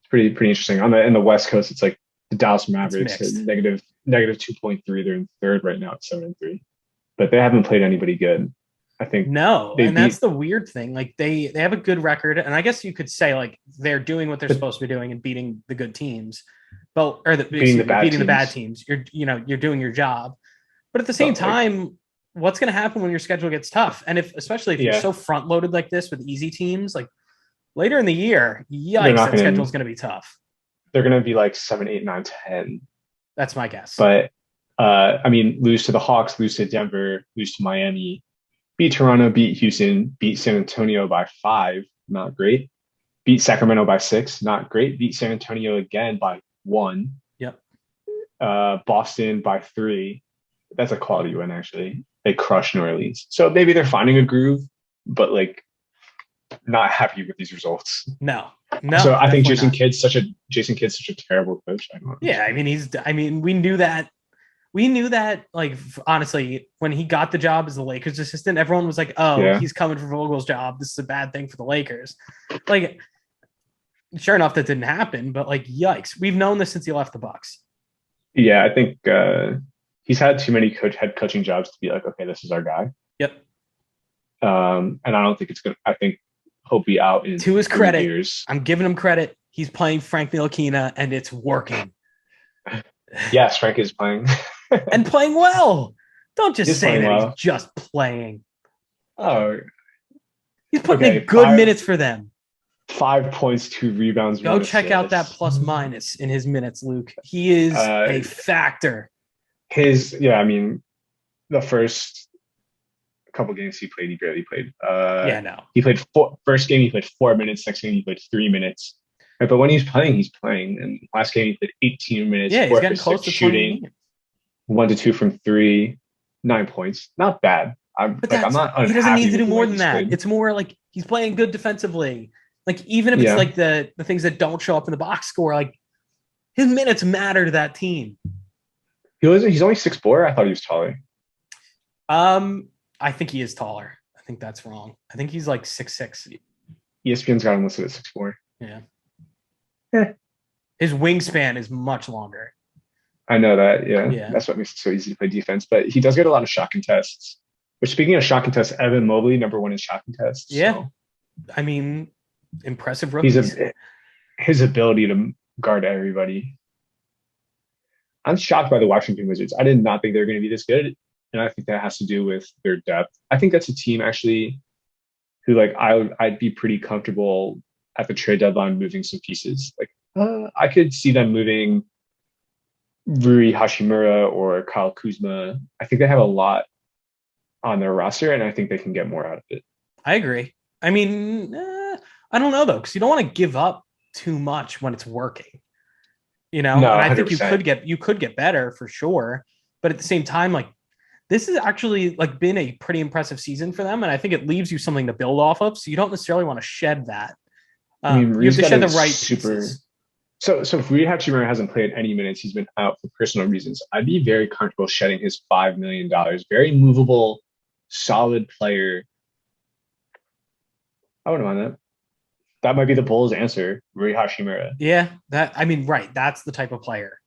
Pretty interesting. In the West Coast, it's like the Dallas Mavericks at negative 2.3. They're in third right now at 7-3, but they haven't played anybody good. I think that's the weird thing. Like they have a good record, and I guess you could say like they're doing what they're supposed to be doing and beating the good teams, beating the bad teams. You're doing your job, but at the same time, what's going to happen when your schedule gets tough? And especially if you're so front loaded like this with easy teams, like later in the year, yikes, that schedule is going to be tough. They're going to be like 7, 8, 9, 10. That's my guess. But I mean, lose to the Hawks, lose to Denver, lose to Miami, beat Toronto, beat Houston, beat San Antonio by 5, not great. Beat Sacramento by 6, not great. Beat San Antonio again by 1. Yep. Boston by 3. That's a quality win, actually. They crushed New Orleans. So maybe they're finding a groove, but like not happy with these results. No. So I think Jason Kidd's such a terrible coach. I mean, we knew that. Like, honestly, when he got the job as the Lakers assistant, everyone was like, he's coming for Vogel's job. This is a bad thing for the Lakers. Like, sure enough, that didn't happen, but like, yikes. We've known this since he left the Bucks. Yeah, I think he's had too many head coaching jobs to be like, okay, this is our guy. Yep. And I don't think it's good. I think he'll be out in to his credit. Years. I'm giving him credit. He's playing Frank Ntilikina, and it's working. Yes, Frank is playing. And playing well. Don't just say that he's just playing. Oh. He's putting in good minutes for them. 5 points, 2 rebounds. Go check out that plus minus in his minutes, Luke. He is a factor. The first couple games he played, he barely played. He played first game, he played 4 minutes. Next game, he played 3 minutes. Right, but when he's playing. And last game, he played 18 minutes. Yeah, he's getting close to shooting. 1 to 2 from 3, 9 points. Not bad. I'm not unhappy. He doesn't need to do more than that. Played. It's more like he's playing good defensively. Like, even if it's like the things that don't show up in the box score, like his minutes matter to that team. He's only 6'4". I thought he was taller. I think he is taller. I think that's wrong. I think he's like 6'6". ESPN's got him listed at 6'4". Yeah. His wingspan is much longer. I know that. Yeah. That's what makes it so easy to play defense. But he does get a lot of shot contests. Which, speaking of shot contests, Evan Mobley, number 1 in shot contests. Yeah. So. I mean, impressive rookies. His ability to guard everybody. I'm shocked by the Washington Wizards. I did not think they were going to be this good. And I think that has to do with their depth. I think that's a team, actually, who, like, I'd be pretty comfortable at the trade deadline moving some pieces. Like, I could see them moving Rui Hachimura or Kyle Kuzma. I think they have a lot on their roster, and I think they can get more out of it. I agree. I mean, I don't know, though, because you don't want to give up too much when it's working. You know, no, and I 100%. think you could get better for sure. But at the same time, like, this has actually like been a pretty impressive season for them, and I think it leaves you something to build off of. So you don't necessarily want to shed that. You have to shed the right pieces. So if Rui Hachimura hasn't played any minutes, he's been out for personal reasons. I'd be very comfortable shedding his $5 million. Very movable, solid player. I wouldn't mind that. That might be the Bulls' answer, Rui Hachimura. Yeah, right. That's the type of player.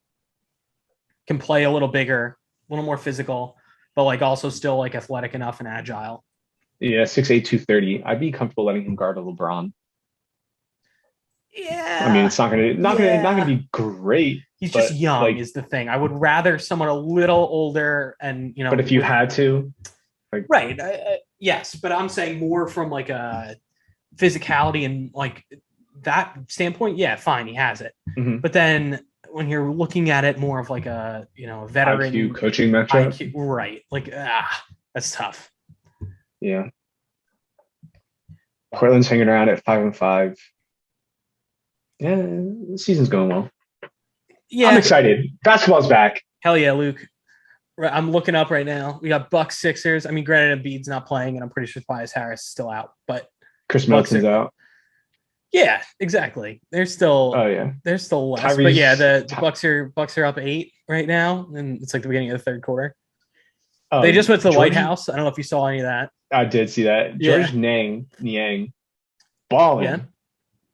Can play a little bigger, a little more physical, but like also still like athletic enough and agile. Yeah, 6'8", 230. I'd be comfortable letting him guard a LeBron. Yeah. I mean, it's not gonna be great. He's just young, is the thing. I would rather someone a little older, and But if you had to, like, right? Yes, but I'm saying more from like a physicality and like that standpoint. Yeah, fine, he has it. Mm-hmm. But then when you're looking at it more of like a veteran IQ coaching matchup, right? Like that's tough. Yeah. Portland's hanging around at 5-5. Yeah, the season's going well. Yeah, I'm excited. Basketball's back. Hell yeah, Luke. I'm looking up right now. We got Bucks Sixers. I mean, granted, Embiid's not playing, and I'm pretty sure Tobias Harris is still out. But Chris Middleton's out. Yeah, exactly. They're still. Oh yeah. They're still less. But yeah, the Bucks are up 8 right now, and it's like the beginning of the third quarter. They just went to the White House. I don't know if you saw any of that. I did see that. George Niang, balling. Yeah.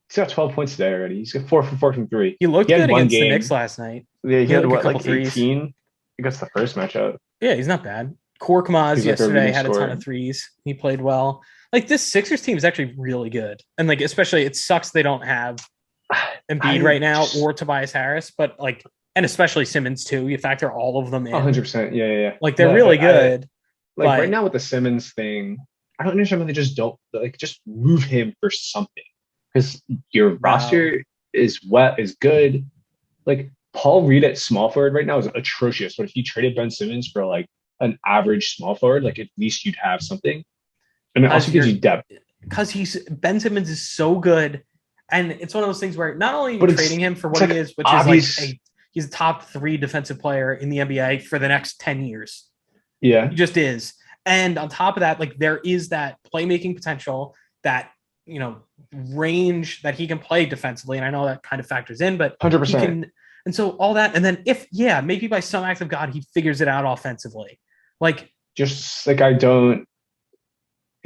He's got 12 points today already. He's got 4 from 3. He looked good against the Knicks last night. Yeah, he had what, like 18 against the first matchup. Yeah, he's not bad. Korkmaz yesterday had a ton of threes. He played well. Like, this Sixers team is actually really good. And like, especially it sucks they don't have Embiid right now or Tobias Harris, but like, and especially Simmons too. You factor all of them in. 100%. Yeah. Like, they're really good. like right now with the Simmons thing, I don't understand why they just don't like just move him for something because your roster is good. Like Paul Reed at small forward right now is atrocious. But if you traded Ben Simmons for like an average small forward, like at least you'd have something. And it also gives you depth. Because Ben Simmons is so good. And it's one of those things where not only are you trading him for what he is, which is like he's a top 3 defensive player in the NBA for the next 10 years. Yeah. He just is. And on top of that, like there is that playmaking potential, that, you know, range that he can play defensively. And I know that kind of factors in, but 100%. And so all that, and then maybe by some act of God, he figures it out offensively. Like just like you're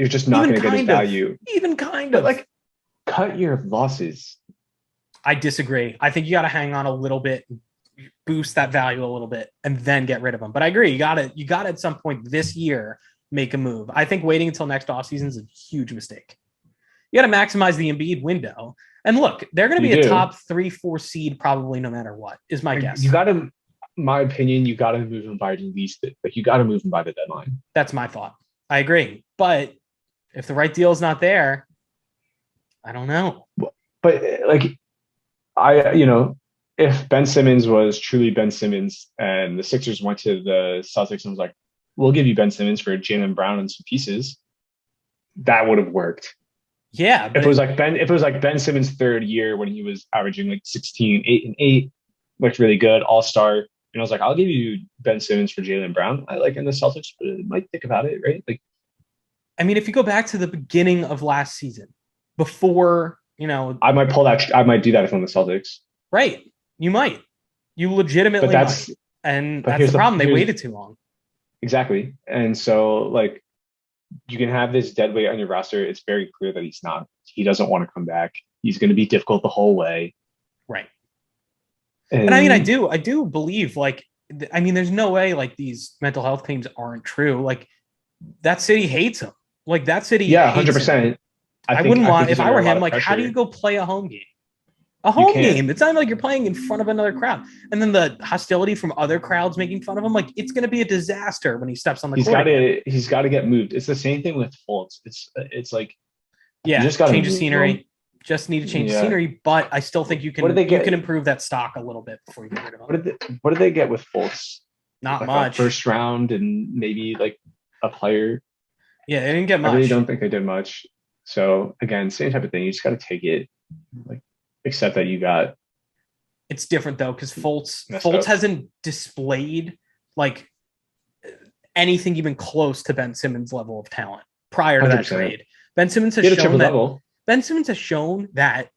just not going to get his value. Even kind but of. Like cut your losses. I disagree. I think you got to hang on a little bit, boost that value a little bit, and then get rid of him. But I agree. You got to at some point this year make a move. I think waiting until next offseason is a huge mistake. You got to maximize the Embiid window. And look, they're going to be a top 3-4 seed probably no matter what, is my guess. You got to, my opinion, you got to move him by at least, like you got to move him by the deadline. That's my thought. I agree. But if the right deal is not there, I don't know. But like, if Ben Simmons was truly Ben Simmons and the Sixers went to the Celtics and was like, we'll give you Ben Simmons for Jaylen Brown and some pieces, that would have worked. Yeah. If it was like Ben Simmons' third year when he was averaging like 16, 8 and 8, looked really good, all-star. And I was like, I'll give you Ben Simmons for Jaylen Brown. I like in the Celtics, but might think about it, right? Like, I mean, if you go back to the beginning of last season, before, I might pull that. I might do that if I'm the Celtics. Right. You might. You legitimately might. And that's the problem. They waited too long. Exactly. And so, like, you can have this dead weight on your roster. It's very clear that he doesn't want to come back. He's going to be difficult the whole way. Right. And I mean, I do believe, like, I mean, there's no way, like, these mental health claims aren't true. Like, that city hates him. Like, that city. Yeah, 100%. I wouldn't want, if I were him, like, how do you go play a home game? A home game. It's not like you're playing in front of another crowd. And then the hostility from other crowds making fun of him, like, it's going to be a disaster when he steps on the court. He's got to get moved. It's the same thing with Fultz. It's like, yeah, just got to change the scenery. Just need to change the scenery, but I still think you can improve that stock a little bit before you get rid of him. What did they get with Fultz? Not like much. First round and maybe like a player. Yeah, they didn't get much. I really don't think they did much. So again, same type of thing. You just got to take it, like, accept that you got. It's different though, because Fultz hasn't displayed like anything even close to Ben Simmons' level of talent prior to 100%. That trade. Ben Simmons has shown that. Level. Ben Simmons has shown that,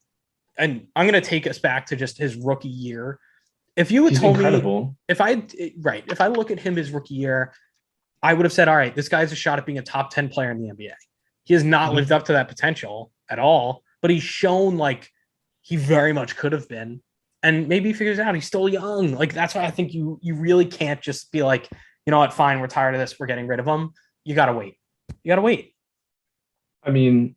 and I'm going to take us back to just his rookie year. If you had told me, if I look at him his rookie year, I would have said, all right, this guy's a shot at being a top 10 player in the NBA. He has not lived up to that potential at all, but he's shown like he very much could have been, and maybe he figures it out. He's still young. Like, that's why I think you really can't just be like, you know what, fine, we're tired of this, we're getting rid of him. You got to wait. I mean,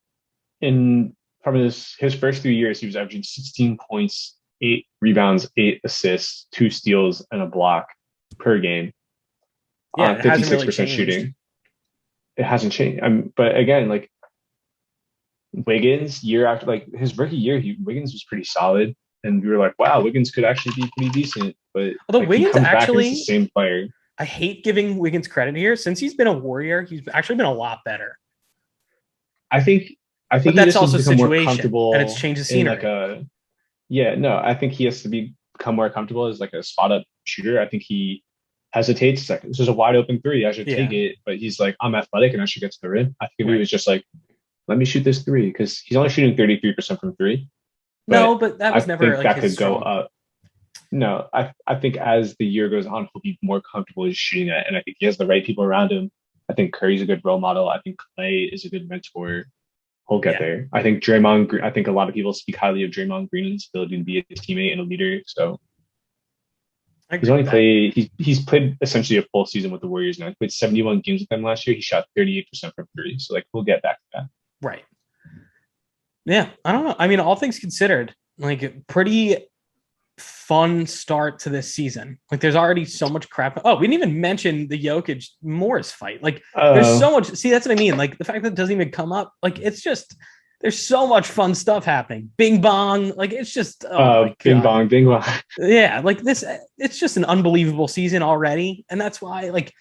from his first 3 years, he was averaging 16 points, 8 rebounds, 8 assists, 2 steals, and a block per game. Yeah, 56% really shooting. It hasn't changed. But again, like, Wiggins, year after, like, his rookie year, Wiggins was pretty solid, and we were like, wow, Wiggins could actually be pretty decent. But although like, Wiggins actually, the same player. I hate giving Wiggins credit here. Since he's been a Warrior, he's actually been a lot better. I think but that's also a situation, and it's changed the scenery. I think he has to become more comfortable as like a spot up shooter. I think he hesitates. Like, this is a wide open 3. I should take it, but he's like, I'm athletic and I should get to the rim. I think he was just like, let me shoot this 3, because he's only shooting 33% from 3. But that was never like that his could go up. No, I think as the year goes on, he'll be more comfortable with shooting that, and I think he has the right people around him. I think Curry's a good role model. I think Clay is a good mentor. He'll get there. I think Draymond. I think a lot of people speak highly of Draymond Green and his ability to be a teammate and a leader. So he's played essentially a full season with the Warriors now. He played 71 games with them last year. He shot 38% from 3. So like, we'll get back to that. Right. Yeah, I don't know. I mean, all things considered, like, pretty fun start to this season. Like there's already so much crap. Oh, we didn't even mention the Jokic-Morris fight. Like there's so much. See, that's what I mean. Like the fact that it doesn't even come up. Like it's just there's so much fun stuff happening. Bing bong. Like it's just bing bong, bing bong. Yeah, like this. It's just an unbelievable season already, and that's why like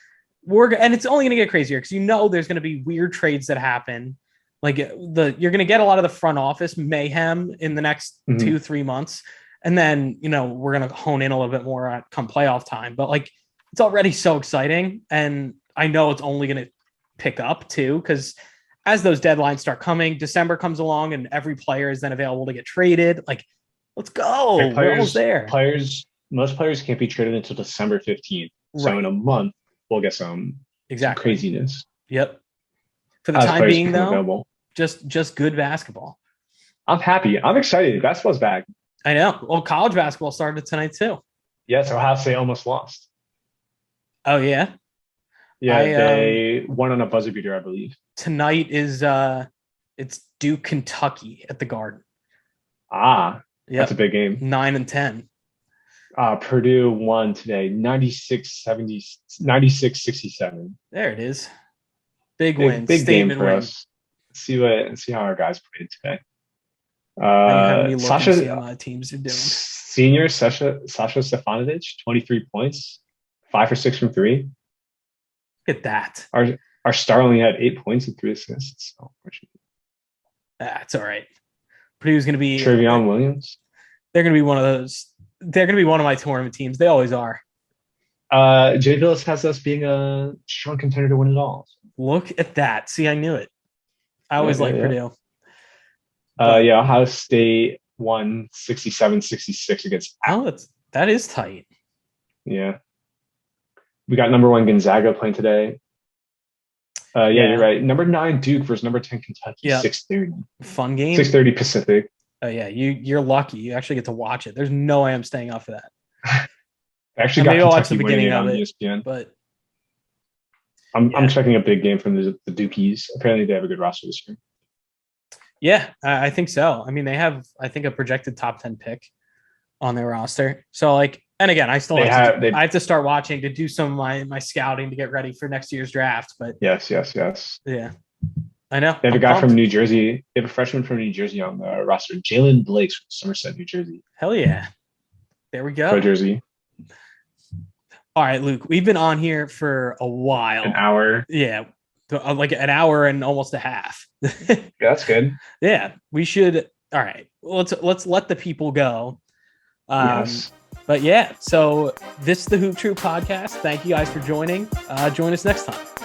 and it's only going to get crazier because there's going to be weird trades that happen. Like you're going to get a lot of the front office mayhem in the next 2-3 months. And then, we're going to hone in a little bit more come playoff time, but like, it's already so exciting. And I know it's only going to pick up too, because as those deadlines start coming, December comes along and every player is then available to get traded. Like, let's go. We're almost there. Most players can't be traded until December 15th. So Right. in a month, we'll get some craziness. Yep. For the time being though, available. just good basketball. I'm happy. I'm excited. Basketball's back. I know. Well, college basketball started tonight too. Yes, Ohio State almost lost. Oh yeah. Yeah, they won on a buzzer beater, I believe. Tonight is it's Duke, Kentucky at the Garden. That's a big game. 9 and 10. Purdue won today, 96-67. There it is. Big win. Big game for win. us. See how our guys played today. Sasha teams are doing. Senior Sasha Stefanovic, 23 points, 5 for 6 from 3. Look at that. Our star only had 8 points and 3 assists. So that's all right. Purdue's going to be Trevion Williams. They're going to be one of those. They're going to be one of my tournament teams. They always are. Jay Billis has us being a strong contender to win it all. Look at that. See, I knew it. I always liked Purdue. Ohio State won 67-66 against. That is tight. Yeah. We got number 1 Gonzaga playing today. You're right. Number 9 Duke versus number 10 Kentucky. 6:30. Fun game. 6:30 Pacific. Oh yeah, you're lucky. You actually get to watch it. There's no way I'm staying up for that. I actually got Kentucky watch the beginning of it, ESPN. But I'm checking a big game from the Dukies. Apparently, they have a good roster this year. Yeah, I think so. I mean, they have, I think, a projected top 10 pick on their roster. So, like, and again, I have to start watching to do some of my scouting to get ready for next year's draft. But yes. Yeah, I know. They have a guy from New Jersey. They have a freshman from New Jersey on the roster, Jalen Blakes from Somerset, New Jersey. Hell yeah. There we go. Pro Jersey. All right, Luke, we've been on here for a while. An hour. Yeah. Like an hour and almost a half. Yeah, that's good. Yeah, we should. All right, let's let the people go. Yes. But yeah, so this is the Hoop Troop podcast. Thank you guys for joining. Join us next time.